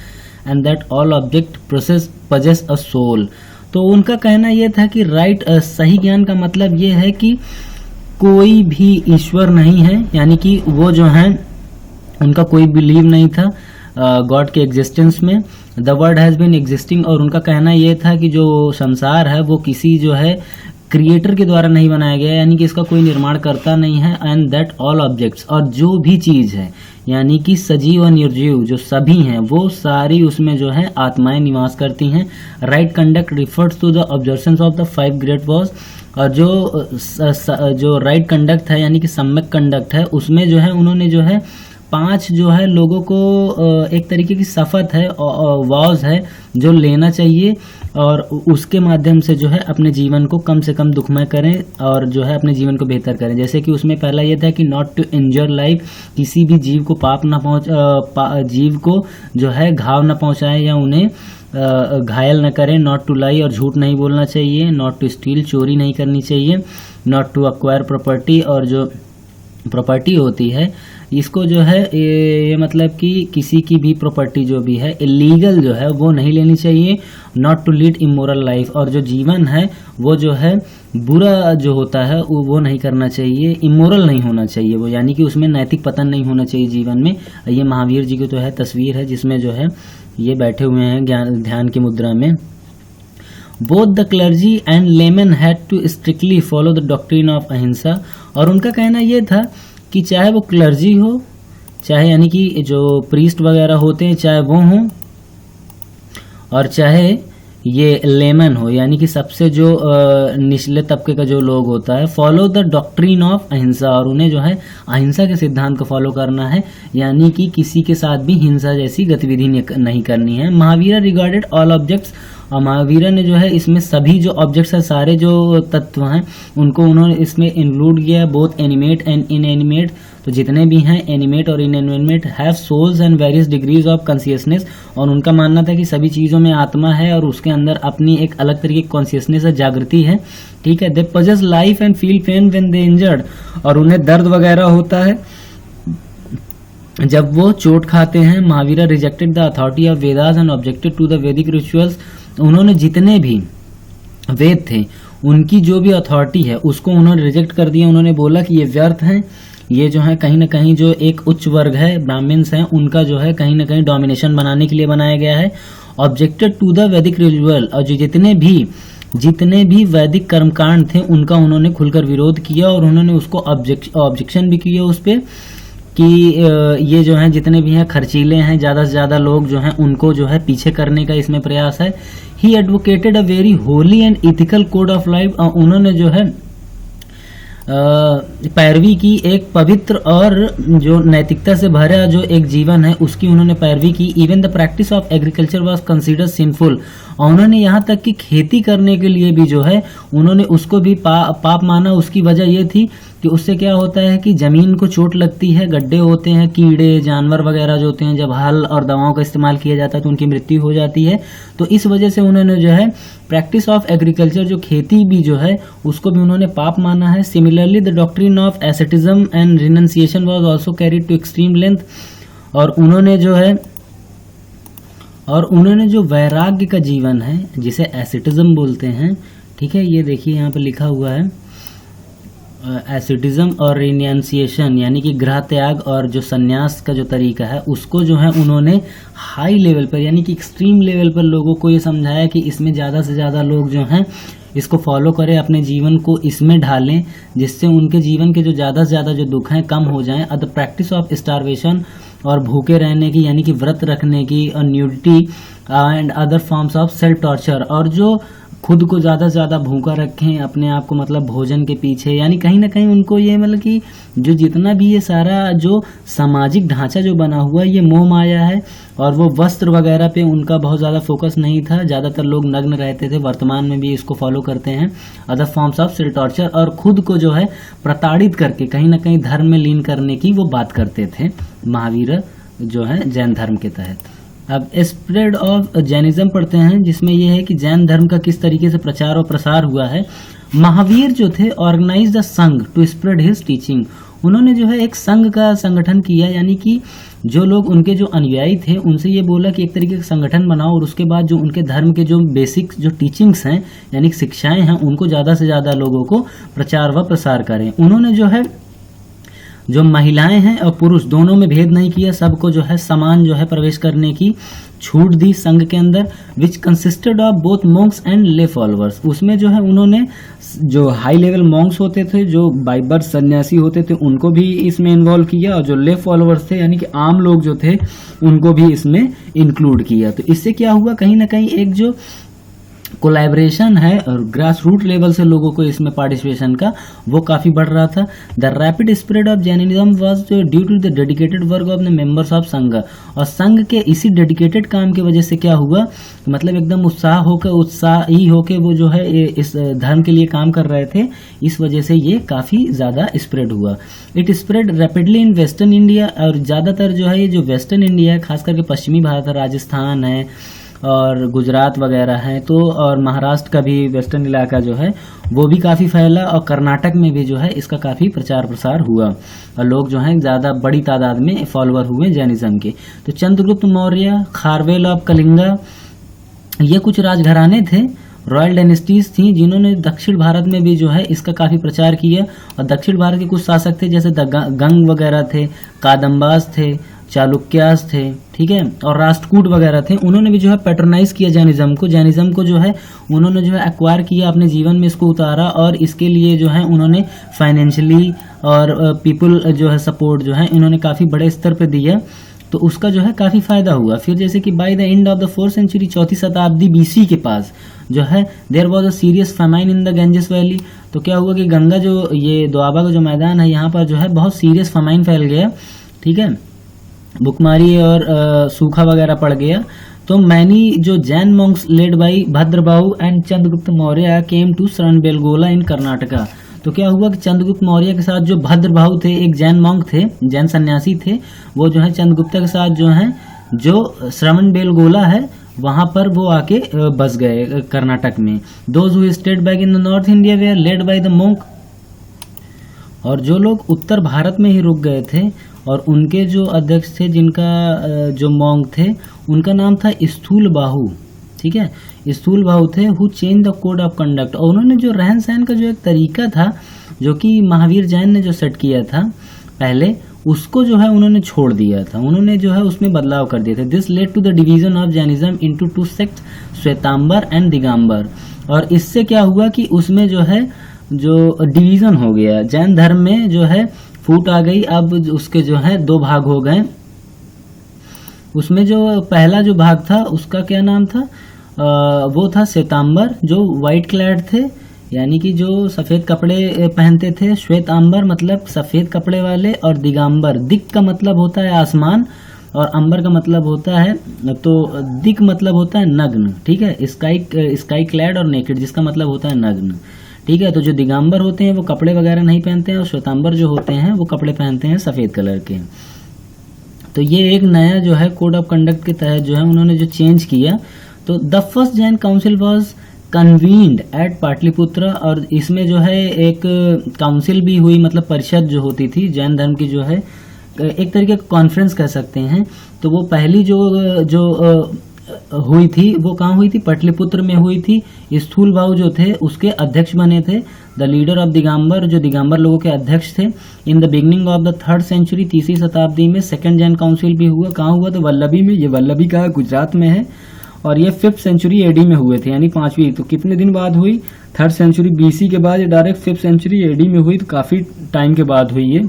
and that all object possess a soul. तो उनका कहना यह था कि राइट सही ज्ञान का मतलब ये है कि कोई भी ईश्वर नहीं है, यानी कि वो जो है उनका कोई बिलीव नहीं था गॉड के एग्जिस्टेंस में। The world has been existing, और उनका कहना यह था कि जो संसार है वो किसी जो है क्रिएटर के द्वारा नहीं बनाया गया, यानी कि इसका कोई निर्माण करता नहीं है। एंड दैट ऑल ऑब्जेक्ट्स, और जो भी चीज है यानी कि सजीव और निर्जीव जो सभी हैं वो सारी उसमें जो है आत्माएं निवास करती हैं। Right conduct refers to the observations of the 5 great vows, और जो राइट कंडक्ट है यानी कि सम्यक कंडक्ट है उसमें जो है उन्होंने जो है 5 जो है लोगों को एक तरीके की शपथ है, वॉज है जो लेना चाहिए और उसके माध्यम से जो है अपने जीवन को कम से कम दुखमय करें और जो है अपने जीवन को बेहतर करें। जैसे कि उसमें पहला ये था कि नॉट टू इंजर लाइफ, किसी भी जीव को जीव को जो है घाव न पहुंचाए या उन्हें घायल न करें। नॉट टू लाई, और झूठ नहीं बोलना चाहिए। नॉट टू स्टील, चोरी नहीं करनी चाहिए। नॉट टू अक्वायर प्रॉपर्टी, और जो प्रॉपर्टी होती है इसको जो है ये मतलब कि किसी की भी प्रॉपर्टी जो भी है इलीगल जो है वो नहीं लेनी चाहिए। Not to lead immoral life, और जो जीवन है वो जो है बुरा जो होता है वो नहीं करना चाहिए, इमोरल नहीं होना चाहिए वो, यानी कि उसमें नैतिक पतन नहीं होना चाहिए जीवन में। ये महावीर जी की तो है तस्वीर है जिसमें जो है ये बैठे हुए हैं ध्यान की मुद्रा में। Both the clergy and laymen had to strictly follow the doctrine of ahimsa, और उनका कहना यह था कि चाहे वो क्लर्जी हो, चाहे यानी कि जो प्रीस्ट वगैरह होते हैं चाहे वो हों, और चाहे ये लेमन हो यानी कि सबसे जो निचले तबके का जो लोग होता है, follow the doctrine of ahimsa, और उन्हें जो है अहिंसा के सिद्धांत को फॉलो करना है, यानी कि किसी के साथ भी हिंसा जैसी गतिविधि नहीं करनी है। महावीरा रिगार्डेड ऑल ऑब्जेक्ट्स, और महावीरा ने जो है इसमें सभी जो ऑब्जेक्ट्स हैं, सारे जो तत्व हैं उनको उन्होंने इसमें इंक्लूड किया, बोथ एनिमेट एंड इनएनिमेट। तो जितने भी हैं एनिमेट और inanimate have souls and various degrees of consciousness, और उनका मानना था कि सभी चीज़ों में आत्मा है और उसके अंदर अपनी एक अलग तरीके की कॉन्शियसनेस है, जागृति है। ठीक है। They possess life and feel pain when they injured, और उन्हें दर्द वगैरह होता है जब वो चोट खाते हैं। Mahavira rejected the authority of Vedas and objected to the Vedic rituals, उन्होंने जितने भी वेद थे उनकी जो भी अथॉरिटी है उसको उन्होंने रिजेक्ट कर दिया। उन्होंने बोला कि ये व्यर्थ हैं, ये जो है कहीं ना कहीं जो एक उच्च वर्ग है ब्राह्मण्स हैं उनका जो है कहीं ना कहीं डोमिनेशन बनाने के लिए बनाया गया है। ऑब्जेक्टेड टू द वैदिक रिचुअल, और जो जितने भी वैदिक कर्मकांड थे उनका उन्होंने खुलकर विरोध किया, और उन्होंने उसको ऑब्जेक्शन भी किया उस पर कि ये जो है जितने भी हैं खर्चीले हैं, ज़्यादा से ज़्यादा लोग जो हैं उनको जो है पीछे करने का इसमें प्रयास है। ही advocated a very Holi and ethical code of life, उन्होंने जो है पैरवी की एक पवित्र और जो नैतिकता से भरा जो एक जीवन है उसकी उन्होंने पैरवी की। Even the practice of agriculture was considered sinful, और उन्होंने यहाँ तक कि खेती करने के लिए भी जो है उन्होंने उसको भी पाप माना। उसकी वजह यह थी कि उससे क्या होता है कि जमीन को चोट लगती है, गड्ढे होते हैं, कीड़े जानवर वगैरह जो होते हैं, जब हल और दवाओं का इस्तेमाल किया जाता है तो उनकी मृत्यु हो जाती है। तो इस वजह से उन्होंने जो है प्रैक्टिस ऑफ एग्रीकल्चर जो खेती भी जो है उसको भी उन्होंने पाप माना है। Similarly the doctrine of asceticism and renunciation was also carried to extreme length, और उन्होंने जो वैराग्य का जीवन है जिसे एसेटिज्म बोलते हैं, ठीक है, ये देखिए यहाँ पर लिखा हुआ है एसेटिज्म और रिनंसिएशन यानी कि ग्रह त्याग और जो संन्यास का जो तरीका है उसको जो है उन्होंने हाई लेवल पर यानी कि एक्सट्रीम लेवल पर लोगों को ये समझाया कि इसमें ज़्यादा से ज़्यादा लोग जो हैं इसको फॉलो करें, अपने जीवन को इसमें ढालें, जिससे उनके जीवन के जो ज़्यादा से ज़्यादा जो दुख हैं कम हो जाएं। द प्रैक्टिस ऑफ स्टारवेशन, और भूखे रहने की यानी कि व्रत रखने की, और nudity and other forms of self torture, और जो खुद को ज़्यादा से ज़्यादा भूखा रखें अपने आप को, मतलब भोजन के पीछे, यानी कहीं ना कहीं उनको ये मतलब कि जो जितना भी ये सारा जो सामाजिक ढांचा जो बना हुआ है ये मोह माया है। और वो वस्त्र वगैरह पे उनका बहुत ज़्यादा फोकस नहीं था, ज़्यादातर लोग नग्न रहते थे, वर्तमान में भी इसको फॉलो करते हैं। Other forms of self torture, और खुद को जो है प्रताड़ित करके कहीं ना कहीं धर्म में लीन करने की वो बात करते थे महावीर जो है जैन धर्म के तहत। अब स्प्रेड ऑफ जैनिज्म पढ़ते हैं, जिसमें यह है कि जैन धर्म का किस तरीके से प्रचार और प्रसार हुआ है। महावीर जो थे ऑर्गेनाइज द संघ टू स्प्रेड हिज टीचिंग, उन्होंने जो है एक संघ का संगठन किया, यानी कि जो लोग उनके जो अनुयायी थे उनसे ये बोला कि एक तरीके का संगठन बनाओ, और उसके बाद जो उनके धर्म के जो बेसिक जो टीचिंग्स हैं यानी शिक्षाएं हैं उनको ज़्यादा से ज़्यादा लोगों को प्रचार व प्रसार करें। उन्होंने जो है जो महिलाएं हैं और पुरुष दोनों में भेद नहीं किया, सबको जो है समान जो है प्रवेश करने की छूट दी संघ के अंदर, which consisted of both monks and lay followers. उसमें जो है उन्होंने जो हाई लेवल मॉन्क्स होते थे, जो बाय बर्थ सन्यासी होते थे, उनको भी इसमें इन्वॉल्व किया, और जो ले फॉलोअर्स थे यानी कि आम लोग जो थे उनको भी इसमें इंक्लूड किया। तो इससे क्या हुआ, कहीं ना कहीं एक जो कोलैबोरेशन है और ग्रास रूट लेवल से लोगों को इसमें पार्टिसिपेशन का वो काफी बढ़ रहा था। The rapid spread of Jainism was due to the dedicated work of the members of Sangha, और संघ के इसी डेडिकेटेड काम की वजह से क्या हुआ, मतलब एकदम उत्साही होकर वो जो है इस धर्म के लिए काम कर रहे थे, इस वजह से ये काफी ज्यादा स्प्रेड हुआ। It spread rapidly in western India, और ज्यादातर जो है ये जो वेस्टर्न इंडिया है, खास करके पश्चिमी भारत है, राजस्थान है और गुजरात वगैरह है, तो और महाराष्ट्र का भी वेस्टर्न इलाका जो है वो भी काफ़ी फैला, और कर्नाटक में भी जो है इसका काफ़ी प्रचार प्रसार हुआ, और लोग जो हैं ज़्यादा बड़ी तादाद में फॉलोअर हुए जैनिज्म के। तो चंद्रगुप्त मौर्य, खारवेल ऑफ कलिंगा, ये कुछ राजघराने थे, रॉयल डायनेस्टीज थी, जिन्होंने दक्षिण भारत में भी जो है इसका काफ़ी प्रचार किया। और दक्षिण भारत के कुछ शासक थे जैसे गंग वगैरह थे, कादम्बास थे, चालुक्यास थे, ठीक है, और राष्ट्रकूट वगैरह थे। उन्होंने भी जो है पैट्रोनाइज किया जैनिज्म को जो है उन्होंने जो है एक्वायर किया, अपने जीवन में इसको उतारा, और इसके लिए जो है उन्होंने फाइनेंशियली और पीपल जो है सपोर्ट जो है इन्होंने काफ़ी बड़े स्तर पर दिया, तो उसका जो है काफ़ी फायदा हुआ। फिर जैसे कि by the end of the 4th century, 4वीं शताब्दी BC के पास जो है there was a serious famine in the Ganges valley. तो क्या हुआ कि गंगा जो ये दोआबा का जो मैदान है यहाँ पर जो है बहुत सीरियस फेमाइन फैल गया, ठीक है, भुखमारी और सूखा वगैरह पड़ गया। तो मैनी जो Jain monks led by Bhadrabahu and Chandragupta Maurya came to Shravanabelagola in Karnataka. तो क्या हुआ कि चंद्रगुप्त मौर्य के साथ जो भद्रबाहु थे, एक जैन मॉन्क थे, जैन सन्यासी थे, वो जो है चंद्रगुप्त के साथ जो है जो श्रवणबेलगोला है वहां पर वो आके बस गए कर्नाटक में। Those who stayed back in the north India were led by the monk, और जो लोग उत्तर भारत में ही रुक गए थे और उनके जो अध्यक्ष थे, जिनका जो मॉन्क थे, उनका नाम था स्थूलबाहु, ठीक है, स्थूलबाहु थे, who change the code of conduct. और उन्होंने जो रहन सहन का जो एक तरीका था जो कि महावीर जैन ने जो सेट किया था पहले, उसको जो है उन्होंने छोड़ दिया था, उन्होंने जो है उसमें बदलाव कर दिए थे। This led to the division of Jainism into 2 sects, Shvetambara and Digambara. और इससे क्या हुआ कि उसमें जो है जो डिवीजन हो गया, जैन धर्म में जो है फूट आ गई। अब उसके जो है 2 भाग हो गए। उसमें जो पहला जो भाग था उसका क्या नाम था, वो था श्वेतांबर, जो व्हाइट क्लैड थे, यानी कि जो सफ़ेद कपड़े पहनते थे। श्वेतांबर मतलब सफ़ेद कपड़े वाले, और दिगंबर, दिक का मतलब होता है आसमान और अंबर का मतलब होता है, तो दिक मतलब होता है नग्न, ठीक है, स्काई क्लैड और नेकेड, जिसका मतलब होता है नग्न, ठीक है। तो जो दिगंबर होते हैं वो कपड़े वगैरह नहीं पहनते हैं, और श्वेतांबर जो होते हैं वो कपड़े पहनते हैं सफ़ेद कलर के। तो ये एक नया जो है कोड ऑफ कंडक्ट के तहत जो है उन्होंने जो चेंज किया। तो the first Jain council was convened at Pataliputra, और इसमें जो है एक काउंसिल भी हुई, मतलब परिषद जो होती थी जैन धर्म की, जो है एक तरीके का कॉन्फ्रेंस कह सकते हैं। तो वो पहली जो हुई थी वो कहाँ हुई थी, पाटलिपुत्र में हुई थी। स्थूलबाहु जो थे उसके अध्यक्ष बने थे, द लीडर ऑफ दिगंबर, जो दिगंबर लोगों के अध्यक्ष थे। In the beginning of the 3rd century, 3वीं शताब्दी में सेकंड जैन काउंसिल भी हुआ। कहाँ हुआ, तो वल्लभी में, ये वल्लभी का गुजरात में है, और ये 5th सेंचुरी AD में हुए थे, यानी 5वीं। तो कितने दिन बाद हुई, 3rd सेंचुरी BC के बाद, डायरेक्ट 5th सेंचुरी AD में हुई, तो काफी टाइम के बाद हुई है।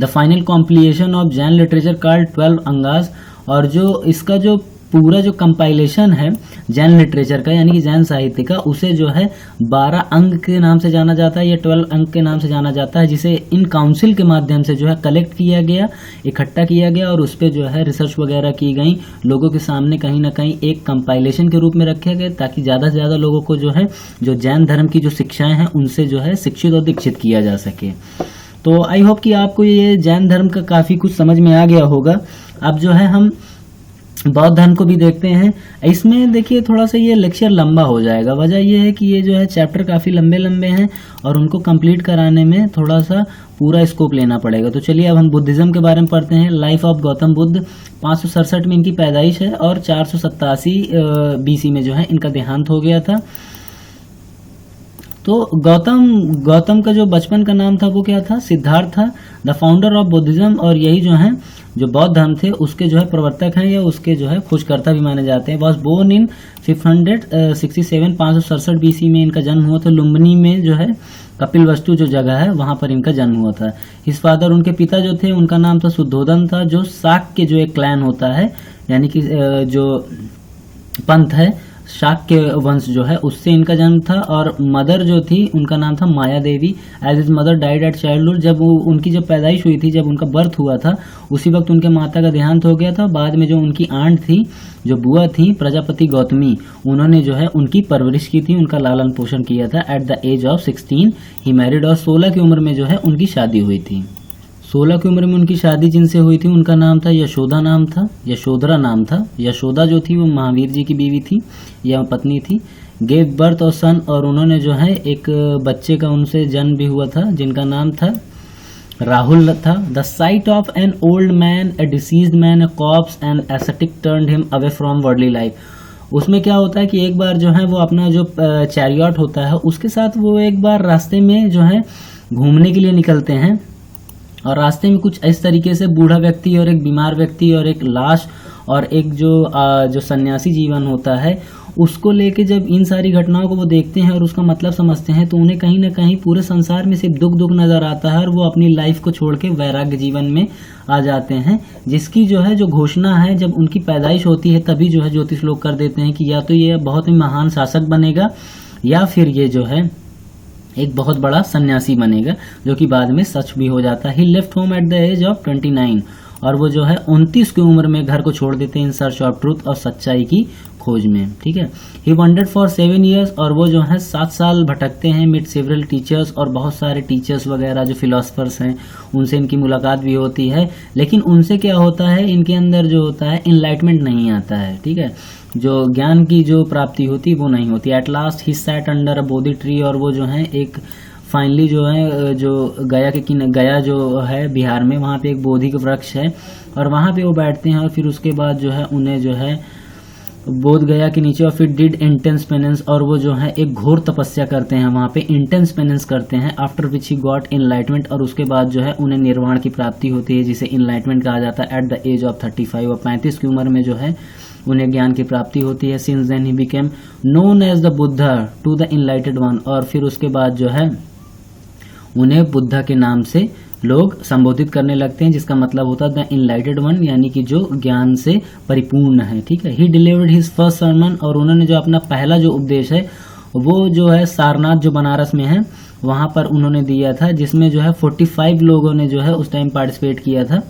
The final compilation of Jain literature called 12 angas, और जो इसका जो पूरा जो कंपाइलेशन है जैन लिटरेचर का यानी कि जैन साहित्य का, उसे जो है 12 अंक के नाम से जाना जाता है या 12 अंक के नाम से जाना जाता है, जिसे इन काउंसिल के माध्यम से जो है कलेक्ट किया गया, इकट्ठा किया गया और उस पर जो है रिसर्च वगैरह की गई, लोगों के सामने कहीं ना कहीं एक कंपाइलेशन के रूप में रखे गए ताकि ज़्यादा से ज़्यादा लोगों को जो है जो जैन धर्म की जो शिक्षाएं हैं उनसे जो है शिक्षित और दीक्षित किया जा सके। तो आई होप कि आपको ये जैन धर्म का काफ़ी कुछ समझ में आ गया होगा। अब जो है हम बौद्ध धर्म को भी देखते हैं। इसमें देखिए थोड़ा सा ये लेक्चर लंबा हो जाएगा, वजह ये है कि ये जो है चैप्टर काफ़ी लंबे लंबे हैं और उनको कंप्लीट कराने में थोड़ा सा पूरा स्कोप लेना पड़ेगा। तो चलिए अब हम बुद्धिज़्म के बारे में पढ़ते हैं। लाइफ ऑफ गौतम बुद्ध, 567 में इनकी पैदाइश है और 487 BC में जो है इनका देहांत हो गया था। तो गौतम का जो बचपन का नाम था वो क्या था? सिद्धार्थ था। द फाउंडर ऑफ बुद्धिज्म, और यही जो है जो बौद्ध धर्म थे उसके जो है प्रवर्तक हैं या उसके जो है खोजकर्ता भी माने जाते हैं। वॉज बोर्न इन 567 567 BC में इनका जन्म हुआ था। लुम्बिनी में जो है कपिलवस्तु जो जगह है वहां पर इनका जन्म हुआ था। हिज फादर, उनके पिता जो थे उनका नाम था शुद्धोधन था, जो शाक्य जो एक क्लैन होता है यानी कि जो पंथ है शाक्य वंश जो है उससे इनका जन्म था। और मदर जो थी उनका नाम था Maya Devi. As his mother died at childhood, जब उनकी जब पैदाइश हुई थी, जब उनका बर्थ हुआ था उसी वक्त उनके माता का देहांत हो गया था। बाद में जो उनकी आंट थी, जो बुआ थी प्रजापति गौतमी, उन्होंने जो है उनकी परवरिश की थी, उनका लालन पोषण किया था। At the age of 16 he married, और 16 की उम्र में जो है उनकी शादी हुई थी। 16 की उम्र में उनकी शादी जिनसे हुई थी उनका नाम था यशोदा नाम था, यशोधरा नाम था। यशोदा जो थी वो महावीर जी की बीवी थी या पत्नी थी। गेव बर्थ और सन, और उन्होंने जो है एक बच्चे का उनसे जन्म भी हुआ था जिनका नाम था राहुल था। The sight of an old man, a diseased man, a corpse and ascetic turned him away from worldly life. उसमें क्या होता है कि एक बार जो है वो अपना जो चैरियट होता है उसके साथ वो एक बार रास्ते में जो है घूमने के लिए निकलते हैं और रास्ते में कुछ इस तरीके से बूढ़ा व्यक्ति और एक बीमार व्यक्ति और एक लाश और एक जो सन्यासी जीवन होता है उसको लेके जब इन सारी घटनाओं को वो देखते हैं और उसका मतलब समझते हैं तो उन्हें कहीं ना कहीं पूरे संसार में सिर्फ दुख नजर आता है और वो अपनी लाइफ को छोड़ के वैराग्य जीवन में आ जाते हैं, जिसकी जो है जो घोषणा है जब उनकी पैदाइश होती है तभी जो है ज्योतिष लोग कर देते हैं कि या तो ये बहुत ही महान शासक बनेगा या फिर ये जो है एक बहुत बड़ा सन्यासी बनेगा, जो कि बाद में सच भी हो जाता है। He left home at the age of 29, और वो जो है 29 की उम्र में घर को छोड़ देते हैं इन सर्च ऑफ ट्रूथ और सच्चाई की खोज में। ठीक है। ही वंडर्ड फॉर 7 years, और वो जो है 7 साल भटकते हैं। मिट सेवरल टीचर्स, और बहुत सारे टीचर्स वगैरह जो फिलोसफर्स हैं उनसे इनकी मुलाकात भी होती है, लेकिन उनसे क्या होता है इनके अंदर जो होता है इनलाइटमेंट नहीं आता है। ठीक है, जो ज्ञान की जो प्राप्ति होती वो नहीं होती। At last he sat under a Bodhi tree, और वो जो है एक फाइनली जो है जो गया जो है बिहार में, वहाँ पे एक बोधि का वृक्ष है और वहाँ पे वो बैठते हैं और फिर उसके बाद जो है उन्हें जो है बोध गया के नीचे और फिर डिड इंटेंस पेनेंस, और वो जो है एक घोर तपस्या करते हैं वहाँ पे, इंटेंस पेनेंस करते हैं। After which he got enlightenment, और उसके बाद जो है उन्हें निर्वाण की प्राप्ति होती है जिसे इनलाइटमेंट कहा जाता है। एट द एज ऑफ 35, और 35 की उम्र में जो है उन्हें ज्ञान की प्राप्ति होती है। Since then he became known as the Buddha to the enlightened one, और फिर उसके बाद जो है उन्हें बुद्धा के नाम से लोग संबोधित करने लगते हैं, जिसका मतलब होता है द इनलाइटेड वन, यानी कि जो ज्ञान से परिपूर्ण है। ठीक है। ही डिलीवर्ड हिज फर्स्ट सर्मन, और उन्होंने जो अपना पहला जो उपदेश है वो जो है सारनाथ जो बनारस में है वहां पर उन्होंने दिया था, जिसमें जो है 45 लोगों ने जो है उस टाइम पार्टिसिपेट किया था।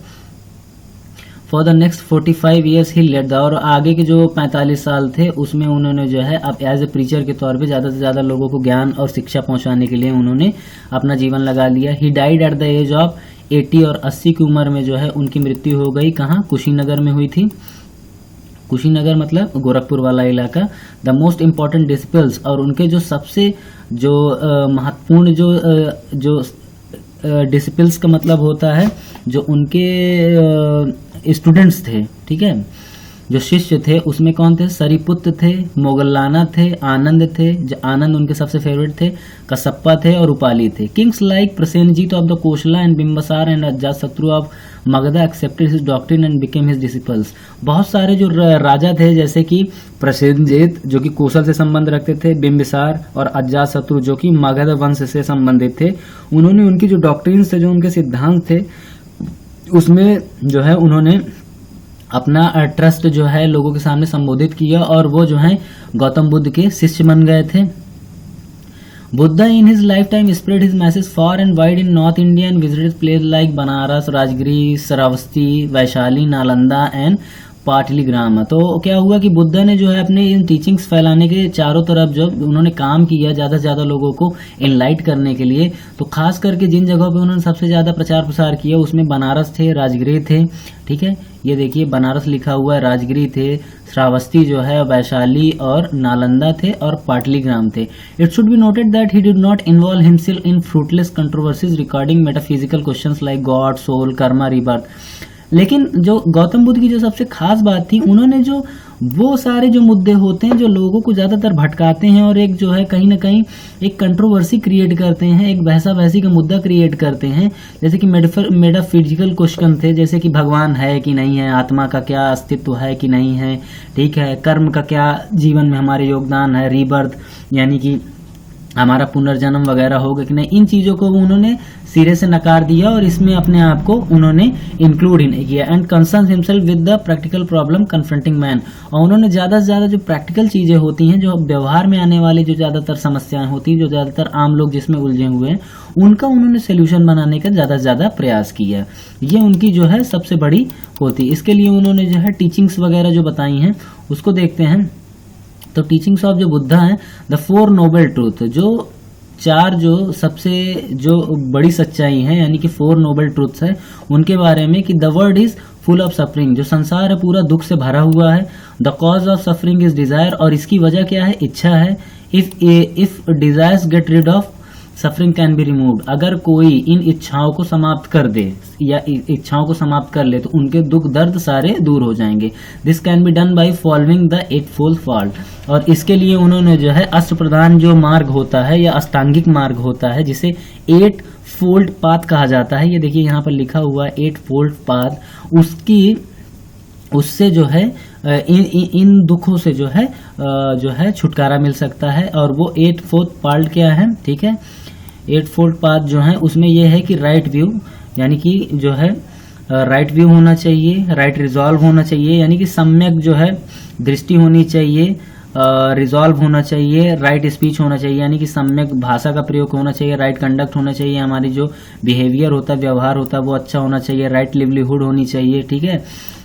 For the next 45 years he let the, और आगे के जो 45 साल थे उसमें उन्होंने जो है अब एज ए प्रीचर के तौर पे ज़्यादा से ज़्यादा लोगों को ज्ञान और शिक्षा पहुंचाने के लिए उन्होंने अपना जीवन लगा लिया। He died at the age of 80, और 80 की उम्र में जो है उनकी मृत्यु हो गई। कहाँ? कुशीनगर में हुई थी। कुशीनगर मतलब गोरखपुर वाला इलाका। द मोस्ट इम्पॉर्टेंट डिसिपल्स, और उनके जो सबसे जो महत्वपूर्ण जो डिसिपल्स का मतलब होता है जो उनके स्टूडेंट्स थे। ठीक है, जो शिष्य थे उसमें कौन थे? सरिपुत्र थे, मोगल्लाना थे, आनंद थे, आनंद उनके सबसे फेवरेट थे, कसप्पा थे और उपाली थे। Kings like Prasenjit of the कोशला and Bimbisara and Ajatashatru of Magadha accepted his doctrine and became his disciples. बहुत सारे जो राजा थे जैसे कि प्रसेनजीत जो कि कौशल से संबंध रखते थे, बिम्बिसार और अजातशत्रु जो कि मगध वंश से संबंधित थे, उन्होंने उनकी जो डॉक्ट्रिन्स थे, जो उनके सिद्धांत थे, उसमें जो है उन्होंने अपना ट्रस्ट जो है लोगों के सामने संबोधित किया और वो जो है गौतम बुद्ध के शिष्य बन गए थे। Buddha in his lifetime spread his message far and wide in North India and visited places like Banaras, Rajgiri, Sravasti, Vaishali, Nalanda and Pataligram. तो क्या हुआ कि बुद्धा ने जो है अपने इन टीचिंग्स फैलाने के चारों तरफ जब उन्होंने काम किया ज़्यादा से ज़्यादा लोगों को इनलाइट करने के लिए, तो खास करके जिन जगहों पे उन्होंने सबसे ज़्यादा प्रचार प्रसार किया उसमें बनारस थे, राजगिरी थे, ठीक है, ये देखिए बनारस लिखा हुआ है, राजगिरी थे, श्रावस्ती जो है, वैशाली और नालंदा थे और पाटलीग्राम थे। It should be noted that he did not involve himself in fruitless controversies regarding metaphysical questions like god, soul, karma, rebirth. लेकिन जो गौतम बुद्ध की जो सबसे खास बात थी, उन्होंने जो वो सारे जो मुद्दे होते हैं जो लोगों को ज़्यादातर भटकाते हैं और एक जो है कहीं ना कहीं एक कंट्रोवर्सी क्रिएट करते हैं, एक बहसा बहसी का मुद्दा क्रिएट करते हैं, जैसे कि मेटाफिजिकल क्वेश्चन थे, जैसे कि भगवान है कि नहीं है, आत्मा का क्या अस्तित्व है कि नहीं है, ठीक है, कर्म का क्या जीवन में हमारे योगदान है, रीबर्थ यानी कि हमारा पुनर्जन्म वगैरह होगा कि नहीं, इन चीज़ों को उन्होंने सिरे से नकार दिया और इसमें अपने आप को उन्होंने इंक्लूड ही नहीं किया। And concern himself with the practical problem confronting man. और उन्होंने ज़्यादा से ज़्यादा जो प्रैक्टिकल चीज़ें होती हैं, जो व्यवहार में आने वाली जो ज़्यादातर समस्याएं होती हैं, जो ज़्यादातर आम लोग जिसमें उलझे हुए हैं, उनका उन्होंने सोल्यूशन बनाने का ज़्यादा से ज़्यादा प्रयास किया। ये उनकी जो है सबसे बड़ी होती। इसके लिए उन्होंने जो है टीचिंग्स वगैरह जो बताई हैं उसको देखते हैं। तो टीचिंग्स ऑफ जो बुद्धा है, द 4 नोबल ट्रूथ, जो 4 जो सबसे जो बड़ी सच्चाई है यानी कि 4 नोबल ट्रूथ्स है उनके बारे में कि the world is full of suffering, जो संसार है पूरा दुख से भरा हुआ है। The cause of suffering is desire, और इसकी वजह क्या है, इच्छा है। If desires get rid of suffering can be removed, अगर कोई इन इच्छाओं को समाप्त कर दे या इच्छाओं को समाप्त कर ले तो उनके दुख दर्द सारे दूर हो जाएंगे। This can be done by following the 8-fold fault, और इसके लिए उन्होंने जो है अष्ट प्रधान जो मार्ग होता है या अष्टांगिक मार्ग होता है जिसे 8-fold पाथ कहा जाता है, ये देखिए यहाँ पर लिखा हुआ है 8-fold पाथ, उससे जो है इन दुखों से जो है छुटकारा मिल सकता है। और वो 8-fold पाथ क्या है, ठीक है, 8-fold पाथ जो है उसमें ये है कि राइट व्यू यानी कि जो है राइट व्यू होना चाहिए, राइट रिजॉल्व होना चाहिए यानी कि सम्यक जो है दृष्टि होनी चाहिए, रिजॉल्व होना चाहिए, राइट स्पीच होना चाहिए यानी कि सम्यक भाषा का प्रयोग होना चाहिए, राइट कंडक्ट होना चाहिए, हमारी जो बिहेवियर होता है, व्यवहार होता है वो अच्छा होना चाहिए, राइट लिवलीहुड होनी चाहिए, ठीक है,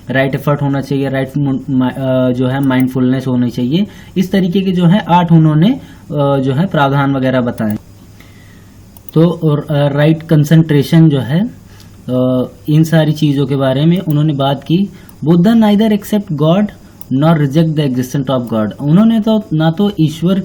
राइट एफर्ट होना चाहिए, राइट जो है माइंडफुलनेस होनी चाहिए। इस तरीके के जो है 8 उन्होंने जो है प्रावधान वगैरह बताए। तो राइट कंसंट्रेशन जो है इन सारी चीज़ों के बारे में उन्होंने बात की। Buddha neither accept god nor reject the existence of god, उन्होंने तो ना तो ईश्वर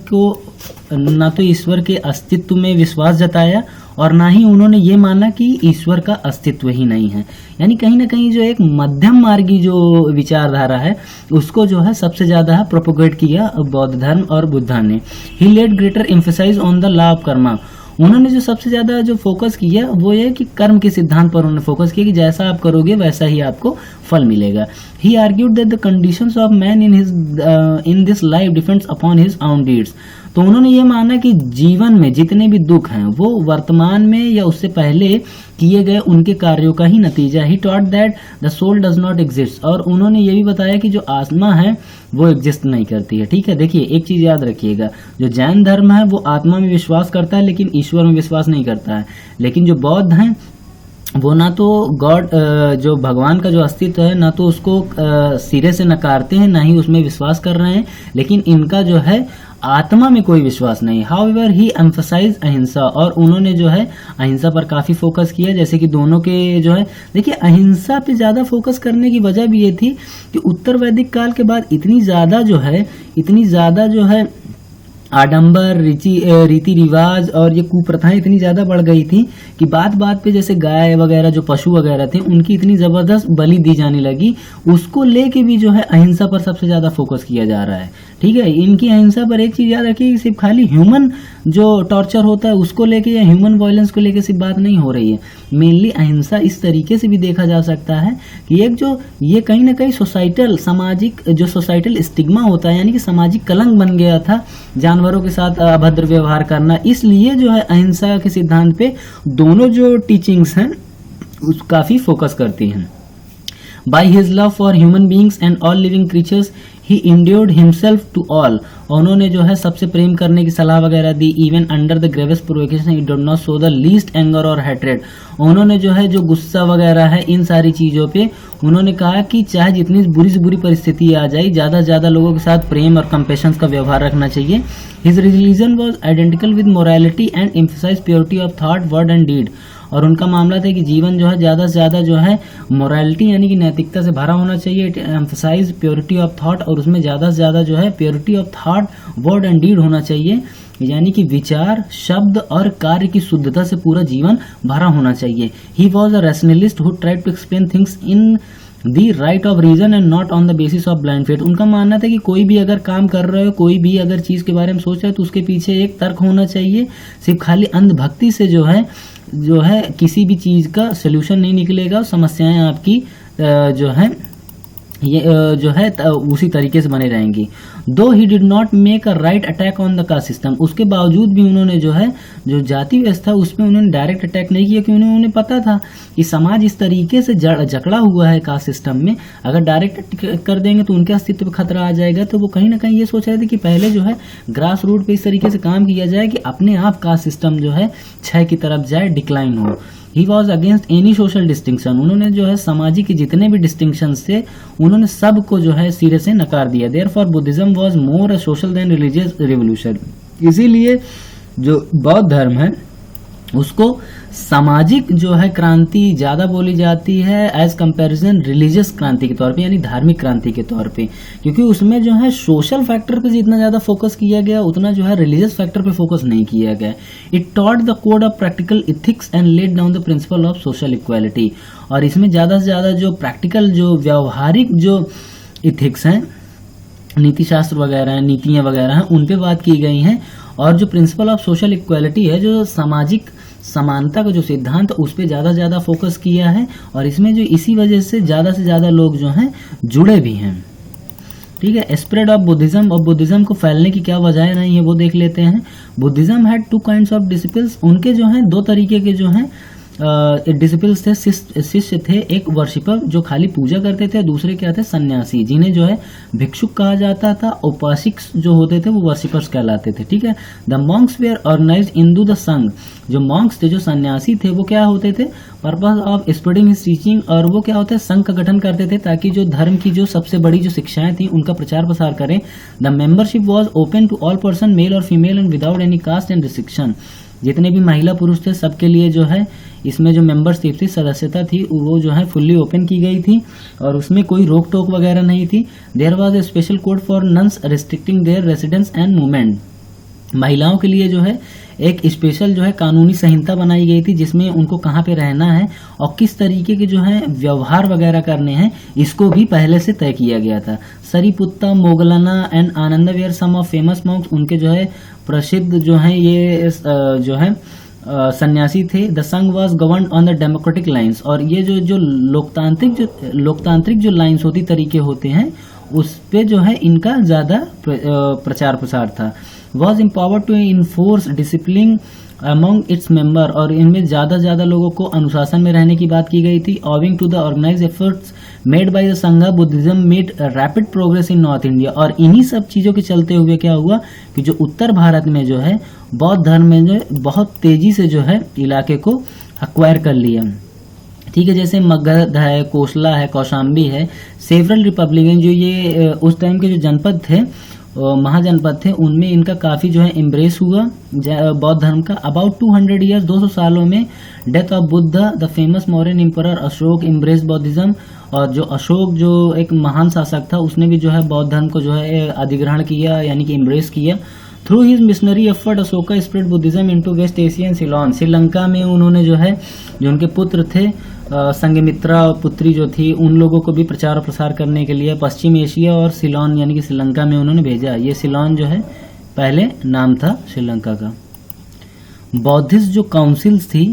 के अस्तित्व में विश्वास जताया और ना ही उन्होंने ये माना कि ईश्वर का अस्तित्व ही नहीं है। यानी कहीं ना कहीं जो एक मध्यम मार्गी जो विचारधारा है उसको जो है सबसे ज्यादा प्रोपोगेट किया बौद्ध धर्म और बुद्धा ने। He laid greater emphasise on the law of karma, उन्होंने जो सबसे ज्यादा जो फोकस किया वो ये कि कर्म के सिद्धांत पर उन्होंने फोकस किया कि जैसा आप करोगे वैसा ही आपको फल मिलेगा। He argued that the conditions of man in this life depends upon his own deeds, तो उन्होंने ये माना कि जीवन में जितने भी दुख हैं वो वर्तमान में या उससे पहले किए गए उनके कार्यों का ही नतीजा। He taught that the soul does not exist, और उन्होंने ये भी बताया कि जो आत्मा है वो एग्जिस्ट नहीं करती है। ठीक है, देखिए एक चीज याद रखिएगा, जो जैन धर्म है वो आत्मा में विश्वास करता है लेकिन ईश्वर में विश्वास नहीं करता है, लेकिन जो बौद्ध हैं वो ना तो गॉड जो भगवान का जो अस्तित्व है ना तो उसको सिरे से नकारते हैं ना ही उसमें विश्वास कर रहे हैं, लेकिन इनका जो है आत्मा में कोई विश्वास नहीं। हाउएवर ही एम्फसाइज अहिंसा, और उन्होंने जो है अहिंसा पर काफी फोकस किया। जैसे कि दोनों के जो है देखिए अहिंसा पे ज्यादा फोकस करने की वजह भी ये थी कि उत्तर वैदिक काल के बाद इतनी ज्यादा जो है आडंबर रीति रिवाज और ये कुप्रथाएं इतनी ज्यादा बढ़ गई थी कि बात बात पे जैसे गाय वगैरह जो पशु वगैरह थे उनकी इतनी जबरदस्त बलि दी जाने लगी, उसको लेके भी जो है अहिंसा पर सबसे ज्यादा फोकस किया जा रहा है। ठीक है, इनकी अहिंसा पर एक चीज याद रखिए कि सिर्फ खाली ह्यूमन जो टॉर्चर होता है उसको लेके या ह्यूमन वायलेंस को लेके सिर्फ बात नहीं हो रही है, मेनली अहिंसा इस तरीके से भी देखा जा सकता है कि एक जो ये कहीं ना कहीं सोसाइटल स्टिग्मा होता है, यानी कि सामाजिक कलंक बन गया था जानवरों के साथ अभद्र व्यवहार करना, इसलिए जो है अहिंसा के सिद्धांत पे दोनों जो टीचिंग्स हैं उस काफी फोकस करती हैं। By his love for human beings and all living creatures he endeared himself to all. उन्होंने जो है सबसे प्रेम करने की सलाह वगैरह दी। Even under the gravest provocation he did not show the least anger और हैट्रेड। उन्होंने जो है जो गुस्सा वगैरह है इन सारी चीजों पे उन्होंने कहा कि चाहे जितनी बुरी से बुरी परिस्थिति आ जाए, ज्यादा से ज्यादा लोगों के साथ प्रेम और कंपैशन का व्यवहार रखना चाहिए। His religion was identical with morality and emphasize purity of thought, word and deed. और उनका मामला था कि जीवन जो है ज्यादा से ज्यादा जो है मोरालिटी यानी कि नैतिकता से भरा होना चाहिए। It emphasize purity of thought, और उसमें ज्यादा से ज्यादा जो है purity of thought, word and deed होना चाहिए, यानी कि विचार, शब्द और कार्य की शुद्धता से पूरा जीवन भरा होना चाहिए। He was a rationalist who tried to explain things in the light of reason and not on the basis of blind faith. उनका मानना था कि कोई भी अगर काम कर रहे हो, कोई भी अगर चीज के बारे में सोच रहे हो तो उसके पीछे एक तर्क होना चाहिए। सिर्फ खाली अंधभक्ति से जो है किसी भी चीज का सोल्यूशन नहीं निकलेगा। समस्याएं आपकी जो है ये जो है उसी तरीके से बने रहेंगी। दो ही did not make a right attack on the caste system, उसके बावजूद भी उन्होंने जो है जो जाति व्यवस्था उसमें उन्होंने डायरेक्ट अटैक नहीं किया, क्योंकि उन्हें पता था कि समाज इस तरीके से जकड़ा हुआ है कास्ट सिस्टम में, अगर डायरेक्ट कर देंगे तो उनके अस्तित्व पर खतरा आ जाएगा। तो वो कहीं ना कहीं ये सोच रहे थे कि पहले जो है ग्रास रूट पे इस तरीके से काम किया जाए कि अपने आप कास्ट सिस्टम जो है क्षय की तरफ जाए, डिक्लाइन हो। He was against any social distinction, उन्होंने जो है सामाजिक जितने भी डिस्टिंक्शन थे उन्होंने सबको जो है सिरे से नकार दिया। Therefore Buddhism was more a social than religious revolution, इसीलिए जो बौद्ध धर्म है उसको सामाजिक जो है क्रांति ज्यादा बोली जाती है एज कंपैरिजन रिलीजियस क्रांति के तौर पे, यानी धार्मिक क्रांति के तौर पे, क्योंकि उसमें जो है सोशल फैक्टर पे जितना ज्यादा फोकस किया गया उतना जो है रिलीजियस फैक्टर पे फोकस नहीं किया गया। It taught the code of practical ethics and laid down the principle of social equality, और इसमें ज्यादा से ज्यादा जो प्रैक्टिकल जो व्यावहारिक जो इथिक्स हैं, नीति शास्त्र वगैरह हैं, नीतियां वगैरह हैं, उन पे बात की गई हैं। और जो प्रिंसिपल ऑफ सोशल इक्वालिटी है, जो सामाजिक समानता का जो सिद्धांत उस पर ज्यादा से ज्यादा फोकस किया है, और इसमें जो इसी वजह से ज्यादा लोग जो हैं जुड़े भी हैं। ठीक है, स्प्रेड ऑफ बुद्धिज्म, और बुद्धिज्म को फैलने की क्या वजह नहीं है वो देख लेते हैं। Buddhism had two kinds of disciples, उनके जो हैं दो तरीके के जो हैं डिसिपल्स थे, शिष्य थे। एक वर्शिपर जो खाली पूजा करते थे, दूसरे क्या थे सन्यासी, जिन्हें जो है भिक्षुक कहा जाता था। उपासक जो होते थे वो वर्शिपर्स कहलाते थे। ठीक है, the monks were organized into the Sangha, जो मॉन्क्स थे जो सन्यासी थे वो क्या होते थे, purpose of spreading his teaching, और वो क्या होता है संघ का गठन करते थे ताकि जो धर्म की जो सबसे बड़ी जो शिक्षाएं थी उनका प्रचार प्रसार करें। The membership was open to all person, male और female, and without any caste and restriction. जितने भी महिला पुरुष थे सबके लिए जो है इसमें जो मेंबरशिप थी, सदस्यता थी, वो जो है फुल्ली ओपन की गई थी और उसमें कोई रोक टोक वगैरह नहीं थी। There was a special code for nuns restricting their residence and movement, महिलाओं के लिए जो है एक स्पेशल जो है कानूनी संहिता बनाई गई थी जिसमें उनको कहाँ पे रहना है और किस तरीके के जो है व्यवहार वगैरह करने हैं, इसको भी पहले से तय किया गया था। Sariputta, Moggallana and Ananda were some of famous monks, उनके जो है प्रसिद्ध जो है ये जो है सन्यासी थे। द संघ was govern on the democratic lines, और ये जो लोकतांत्रिक जो लाइंस होती तरीके होते हैं उस पे जो है इनका ज्यादा प्रचार प्रसार था। Was empowered to enforce discipline among its member, और इनमें ज्यादा लोगों को अनुशासन में रहने की बात की गई थी। Owing to the organise efforts made by the Sangha, Buddhism made rapid progress in north India, और इन्हीं सब चीजों के चलते हुए क्या हुआ कि जो उत्तर भारत में जो है बौद्ध धर्म में जो बहुत तेजी से जो है इलाके को अक्वायर कर लिया। ठीक है, जैसे मगध है, कोसला है, कौशाम्बी है, सेवरल रिपब्लिकन, जो ये उस टाइम के जो जनपद थे, महाजनपद थे, उनमें इनका काफी जो है एम्ब्रेस हुआ बौद्ध धर्म का। अबाउट 200 ईयर्स, 200 सालों में death of Buddha, the famous Mauryan emperor Ashok embrace बौद्धिज्म, और जो अशोक जो एक महान शासक था उसने भी जो है बौद्ध धर्म को जो है अधिग्रहण किया, यानी कि एम्ब्रेस किया। Through his missionary effort Ashoka spread Buddhism into West Asia and Ceylon, Sri Lanka में उन्होंने जो है जो उनके पुत्र थे संघमित्रा पुत्री जो थी, उन लोगों को भी प्रचार और प्रसार करने के लिए पश्चिम एशिया और सिलोन यानी कि श्रीलंका में उन्होंने भेजा। ये सिलोन जो है पहले नाम था श्रीलंका का। बौद्धिस्ट जो काउंसिल्स थी,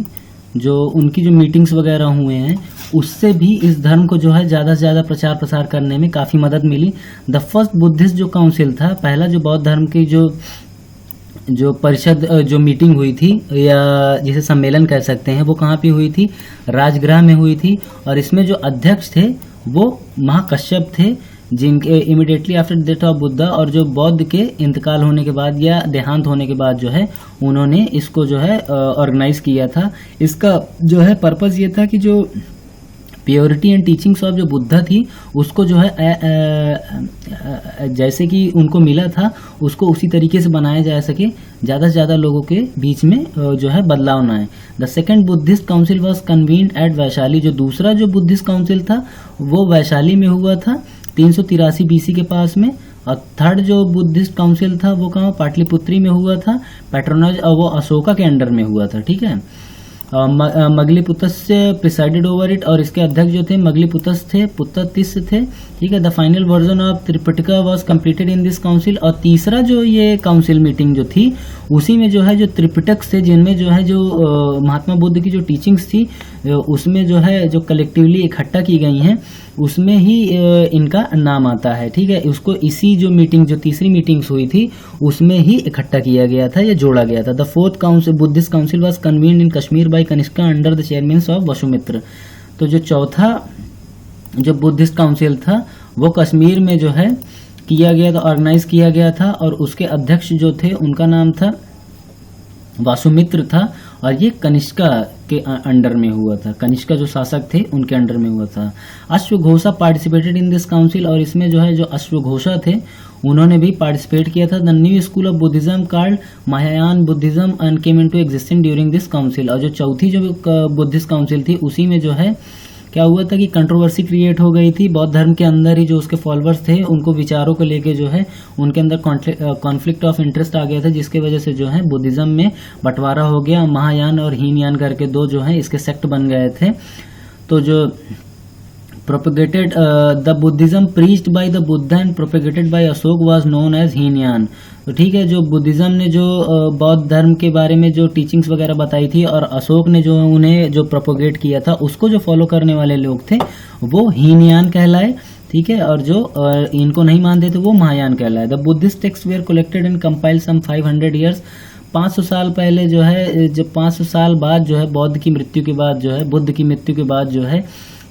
जो उनकी जो मीटिंग्स वगैरह हुए हैं, उससे भी इस धर्म को जो है ज्यादा से ज्यादा प्रचार प्रसार करने में काफी मदद मिली। द फर्स्ट बुद्धिस्ट जो काउंसिल था, पहला जो बौद्ध धर्म की जो परिषद जो मीटिंग हुई थी या जिसे सम्मेलन कह सकते हैं, वो कहाँ पे हुई थी, राजगृह में हुई थी। और इसमें जो अध्यक्ष थे वो महाकश्यप थे, जिनके immediately after death of Buddha और जो बौद्ध के इंतकाल होने के बाद या देहांत होने के बाद जो है उन्होंने इसको जो है ऑर्गेनाइज किया था। इसका जो है पर्पस ये था कि जो प्योरिटी एंड टीचिंग्स ऑफ जो बुद्धा थी उसको जो है जैसे कि उनको मिला था उसको उसी तरीके से बनाया जा सके, ज़्यादा से ज़्यादा लोगों के बीच में जो है बदलाव ना आए। The second Buddhist council was convened at Vaishali. जो दूसरा जो बुद्धिस्ट काउंसिल था वो वैशाली में हुआ था 383 BC के पास में। और थर्ड जो बुद्धिस्ट काउंसिल था वो कहाँ, पाटलिपुत्री में हुआ था, पैट्रोनाइज वो अशोका के अंडर में हुआ था। ठीक है, मगलीपुतस्य प्रिसाइडेड ओवर इट, और इसके अध्यक्ष जो थे मगलीपुतस थे, पुत्ततिस थे। ठीक है, the final version of Tripitaka was completed in this council. और तीसरा जो ये काउंसिल मीटिंग जो थी उसी में जो है जो त्रिपिटक थे, जिनमें जो है जो महात्मा बुद्ध की जो टीचिंग्स थी उसमें जो है जो कलेक्टिवली इकट्ठा की गई हैं उसमें ही इनका नाम आता है। ठीक है, उसको इसी जो मीटिंग जो तीसरी मीटिंग्स हुई थी उसमें ही इकट्ठा किया गया था या जोड़ा गया था। The fourth council Buddhist council was convened in Kashmir by Kanishka under the chairman of Vasumitra. तो जो चौथा जो बुद्धिस्ट काउंसिल था वो कश्मीर में जो है किया गया था, ऑर्गेनाइज किया गया था, और उसके अध्यक्ष जो थे उनका नाम था वासुमित्र था, और ये कनिष्का के अंडर में हुआ था। कनिष्का जो शासक थे उनके अंडर में हुआ था। अश्वघोषा पार्टिसिपेटेड इन दिस काउंसिल, और इसमें जो है जो अश्वघोषा थे उन्होंने भी पार्टिसिपेट किया था। The new school of Buddhism called Mahayana Buddhism and came into existence during this council. और जो चौथी जो बुद्धिस्ट काउंसिल थी उसी में जो है क्या हुआ था कि कंट्रोवर्सी क्रिएट हो गई थी बौद्ध धर्म के अंदर ही। जो उसके फॉलोअर्स थे उनको विचारों को लेके जो है उनके अंदर कॉन्फ्लिक्ट ऑफ इंटरेस्ट आ गया था, जिसके वजह से जो है बुद्धिज्म में बंटवारा हो गया। महायान और हीनयान करके दो जो है इसके सेक्ट बन गए थे। तो जो propagated the Buddhism preached by the Buddha and propagated by Ashok was known as Hinayana. तो ठीक है, जो बुद्धिज्म ने जो बौद्ध धर्म के बारे में जो टीचिंग्स वगैरह बताई थी और अशोक ने जो उन्हें जो प्रोपोगेट किया था उसको जो फॉलो करने वाले लोग थे वो हीनयान कहलाए। ठीक है, और जो इनको नहीं मानते थे वो महायान कहलाए। The Buddhist text were collected and compiled some 500 years. 500 साल पहले जो है, जब 500 साल बाद जो है बुद्ध की मृत्यु के बाद जो है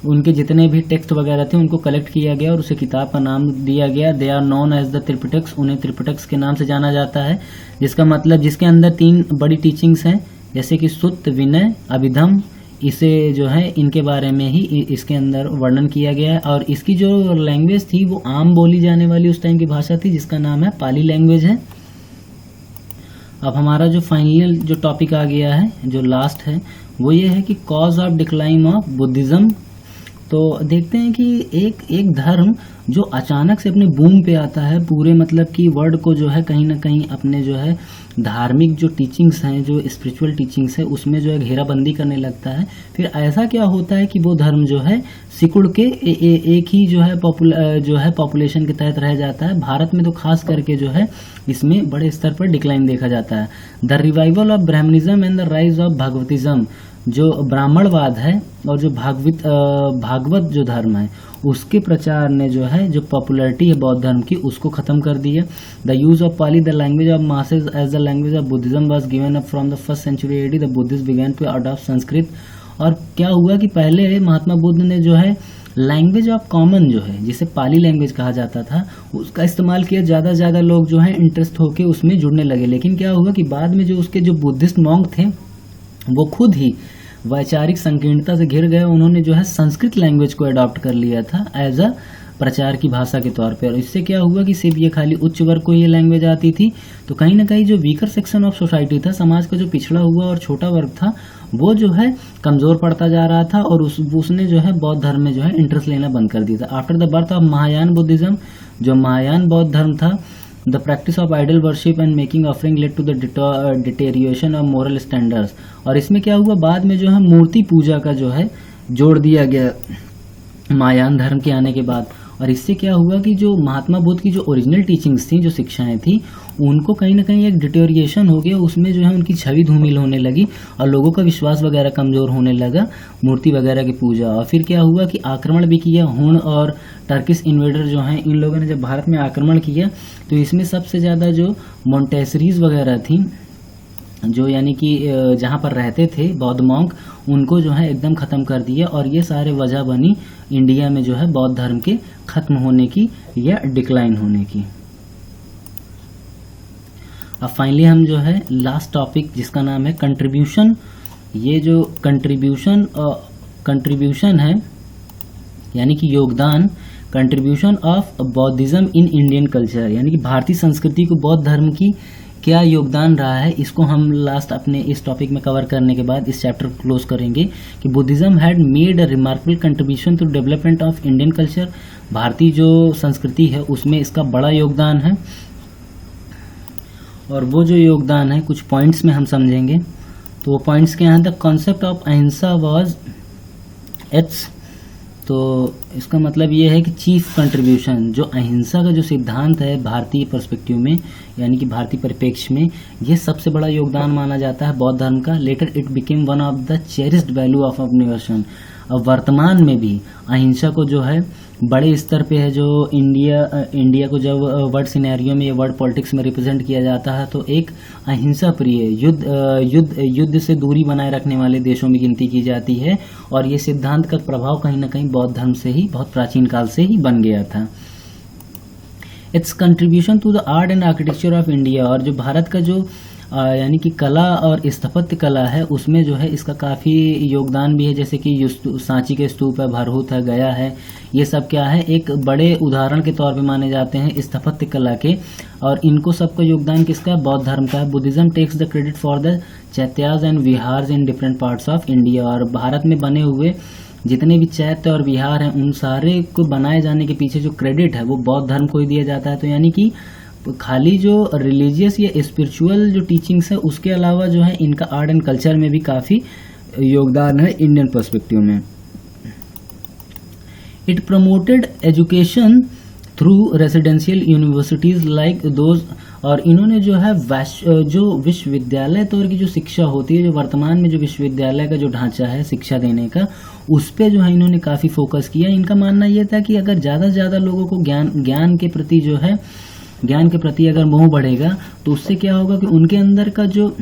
उनके जितने भी टेक्स्ट वगैरह थे उनको कलेक्ट किया गया और उसे किताब का नाम दिया गया। They are known as the Tripitakas. उन्हें त्रिपिटक्स के नाम से जाना जाता है, जिसका मतलब जिसके अंदर 3 बड़ी टीचिंग्स हैं, जैसे कि सुत्त, विनय, अभिधम। इसे जो है इनके बारे में ही इसके अंदर वर्णन किया गया है। और इसकी जो लैंग्वेज थी वो आम बोली जाने वाली उस टाइम की भाषा थी, जिसका नाम है पाली लैंग्वेज है। अब हमारा जो फाइनल जो टॉपिक आ गया है, जो लास्ट है, वो ये है कि cause of decline of Buddhism. तो देखते हैं कि एक धर्म जो अचानक से अपने बूम पे आता है, पूरे मतलब कि वर्ल्ड को जो है कहीं ना कहीं अपने जो है धार्मिक जो टीचिंग्स हैं, जो स्पिरिचुअल टीचिंग्स है, उसमें जो है घेराबंदी करने लगता है। फिर ऐसा क्या होता है कि वो धर्म जो है सिकुड़ के एक ही जो है पॉपुलेशन के तहत रह जाता है। भारत में तो खास करके जो है इसमें बड़े स्तर पर डिक्लाइन देखा जाता है। The revival of Brahmanism and the rise of Bhagavatism. जो ब्राह्मणवाद है और जो भागवत जो धर्म है उसके प्रचार ने जो है जो पॉपुलैरिटी है बौद्ध धर्म की उसको खत्म कर दी है। The use of Pali the language of masses as the language of Buddhism was given up from the 1st century AD। The Buddhist began to adopt Sanskrit. और क्या हुआ कि पहले महात्मा बुद्ध ने जो है लैंग्वेज ऑफ कॉमन जो है जिसे पाली लैंग्वेज कहा जाता था उसका इस्तेमाल किया। ज़्यादा से ज़्यादा लोग जो है इंटरेस्ट होकर उसमें जुड़ने लगे। लेकिन क्या हुआ कि बाद में जो उसके जो बुद्धिस्ट मॉन्क थे वो खुद ही वैचारिक संकीर्णता से घिर गए। उन्होंने जो है संस्कृत लैंग्वेज को अडॉप्ट कर लिया था एज अ प्रचार की भाषा के तौर पर। इससे क्या हुआ कि सिर्फ ये खाली उच्च वर्ग को ये लैंग्वेज आती थी, तो कहीं ना कहीं जो वीकर सेक्शन ऑफ सोसाइटी था, समाज का जो पिछड़ा हुआ और छोटा वर्ग था, वो जो है कमजोर पड़ता जा रहा था और उसने जो है बौद्ध धर्म में जो है इंटरेस्ट लेना बंद कर दिया था। After the birth of Mahayana Buddhism, जो महायान बौद्ध धर्म था, the practice of idol worship and making offering led to the deterioration of moral standards. और इसमें क्या हुआ, बाद में जो है मूर्ति पूजा का जो है जोड़ दिया गया महायान धर्म के आने के बाद। और इससे क्या हुआ कि जो महात्मा बुद्ध की जो ओरिजिनल टीचिंग्स थी, जो शिक्षाएं थी, उनको कहीं ना कहीं एक डिटेरियोरेशन हो गया। उसमें जो है उनकी छवि धूमिल होने लगी और लोगों का विश्वास वगैरह कमजोर होने लगा मूर्ति वगैरह की पूजा। और फिर क्या हुआ कि आक्रमण भी किया। हुन और टर्किश इन्वेडर जो हैं, इन लोगों ने जब भारत में आक्रमण किया तो इसमें सबसे ज़्यादा जो मोंटेसरीज वगैरह थी जो यानी कि जहाँ पर रहते थे बौद्ध मॉन्क, उनको जो है एकदम ख़त्म कर दिया, और ये सारे वजह बनी इंडिया में जो है बौद्ध धर्म के ख़त्म होने की या डिक्लाइन होने की। अब फाइनली हम जो है लास्ट टॉपिक जिसका नाम है कंट्रीब्यूशन। ये जो कंट्रीब्यूशन है यानी कि योगदान, contribution of बौद्धिज्म in Indian culture, यानी कि भारतीय संस्कृति को बौद्ध धर्म की क्या योगदान रहा है, इसको हम लास्ट अपने इस टॉपिक में कवर करने के बाद इस चैप्टर को क्लोज करेंगे कि Buddhism had made a remarkable contribution to development of Indian culture. भारतीय जो संस्कृति है उसमें इसका बड़ा योगदान है, और वो जो योगदान है कुछ पॉइंट्स में हम समझेंगे। तो वो पॉइंट्स क्या हैं? द कॉन्सेप्ट ऑफ अहिंसा वाज इट्स, तो इसका मतलब ये है कि चीफ कंट्रीब्यूशन, जो अहिंसा का जो सिद्धांत है भारतीय पर्सपेक्टिव में यानी कि भारतीय परिप्रेक्ष्य में, ये सबसे बड़ा योगदान माना जाता है बौद्ध धर्म का। Later it became one of the cherished value of our nation. अब वर्तमान में भी अहिंसा को जो है बड़े स्तर पे है, जो इंडिया को जब वर्ल्ड सिनेरियो में या वर्ल्ड पॉलिटिक्स में रिप्रेजेंट किया जाता है तो एक अहिंसा प्रिय युद्ध से दूरी बनाए रखने वाले देशों में गिनती की जाती है, और ये सिद्धांत का प्रभाव कहीं ना कहीं बौद्ध धर्म से ही बहुत प्राचीन काल से ही बन गया था। Its contribution to the art and architecture of India, और जो भारत का जो यानी कि कला और स्थापत्य कला है उसमें जो है इसका काफ़ी योगदान भी है, जैसे कि सांची के स्तूप है, भरहुत है, गया है, ये सब क्या है एक बड़े उदाहरण के तौर पे माने जाते हैं स्थापत्य कला के, और इनको सबका योगदान किसका? बौद्ध धर्म का है। Buddhism takes the credit for the chaityas and viharas in different parts of India, और भारत में बने हुए जितने भी चैत्य और विहार हैं उन सारे को बनाए जाने के पीछे जो क्रेडिट है वो बौद्ध धर्म को ही दिया जाता है। तो यानी कि खाली जो रिलीजियस या स्पिरिचुअल जो टीचिंग्स है उसके अलावा जो है इनका आर्ट एंड कल्चर में भी काफ़ी योगदान है इंडियन पर्सपेक्टिव में। It promoted education through residential universities like those, और इन्होंने जो है जो विश्वविद्यालय तौर की जो शिक्षा होती है, जो वर्तमान में जो विश्वविद्यालय का जो ढांचा है शिक्षा देने का, उस पे जो है इन्होंने काफ़ी फोकस किया। इनका मानना यह था कि अगर ज़्यादा से ज़्यादा लोगों को ज्ञान के प्रति अगर मोह बढ़ेगा तो उससे क्या होगा कि उनके अंदर का जो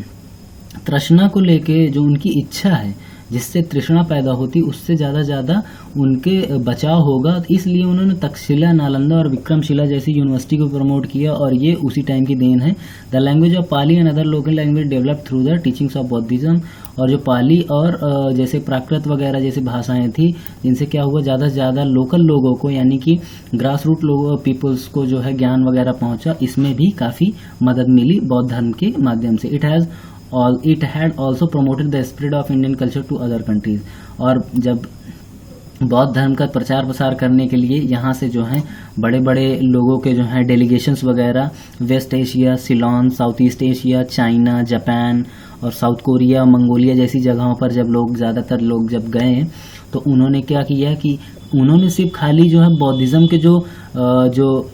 तृष्णा को लेके जो उनकी इच्छा है, जिससे तृष्णा पैदा होती, उससे ज़्यादा उनके बचाव होगा। इसलिए उन्होंने तक्षशिला, नालंदा और विक्रमशिला जैसी यूनिवर्सिटी को प्रमोट किया, और ये उसी टाइम की देन है। The language of Pali and other local language develop through the teachings of बौद्धिज्म, और जो पाली और जैसे प्राकृत वगैरह जैसी भाषाएं थी जिनसे क्या हुआ ज़्यादा से ज़्यादा लोकल लोगों को यानी कि ग्रास रूट पीपल्स को जो है ज्ञान वगैरह पहुंचा, इसमें भी काफ़ी मदद मिली बौद्ध धर्म के माध्यम से। It had also promoted the spread of Indian culture to other countries, और जब बौद्ध धर्म का प्रचार प्रसार करने के लिए यहाँ से जो है बड़े बड़े लोगों के जो हैं डेलीगेशंस वगैरह West Asia, Ceylon, South East Asia, China, Japan और साउथ कोरिया, मंगोलिया जैसी जगहों पर जब लोग ज़्यादातर लोग जब गए तो उन्होंने क्या किया कि उन्होंने सिर्फ खाली जो है बौद्धिज्म के जो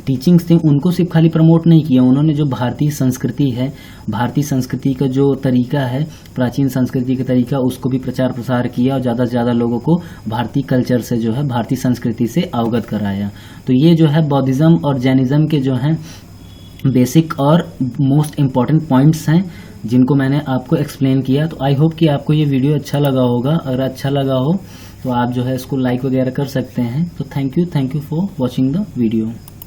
टीचिंग्स थी उनको सिर्फ खाली प्रमोट नहीं किया, उन्होंने जो भारतीय संस्कृति है, भारतीय संस्कृति का जो तरीका है, प्राचीन संस्कृति का तरीका, उसको भी प्रचार प्रसार किया और ज़्यादा से ज़्यादा लोगों को भारतीय कल्चर से जो है भारतीय संस्कृति से अवगत कराया। तो ये जो है बौद्धिज्म और जैनिज्म के जो हैं बेसिक और मोस्ट इम्पॉर्टेंट पॉइंट्स हैं जिनको मैंने आपको एक्सप्लेन किया। तो आई होप कि आपको ये वीडियो अच्छा लगा होगा। अगर अच्छा लगा हो तो आप जो है इसको लाइक वगैरह कर सकते हैं। तो thank you for watching the video.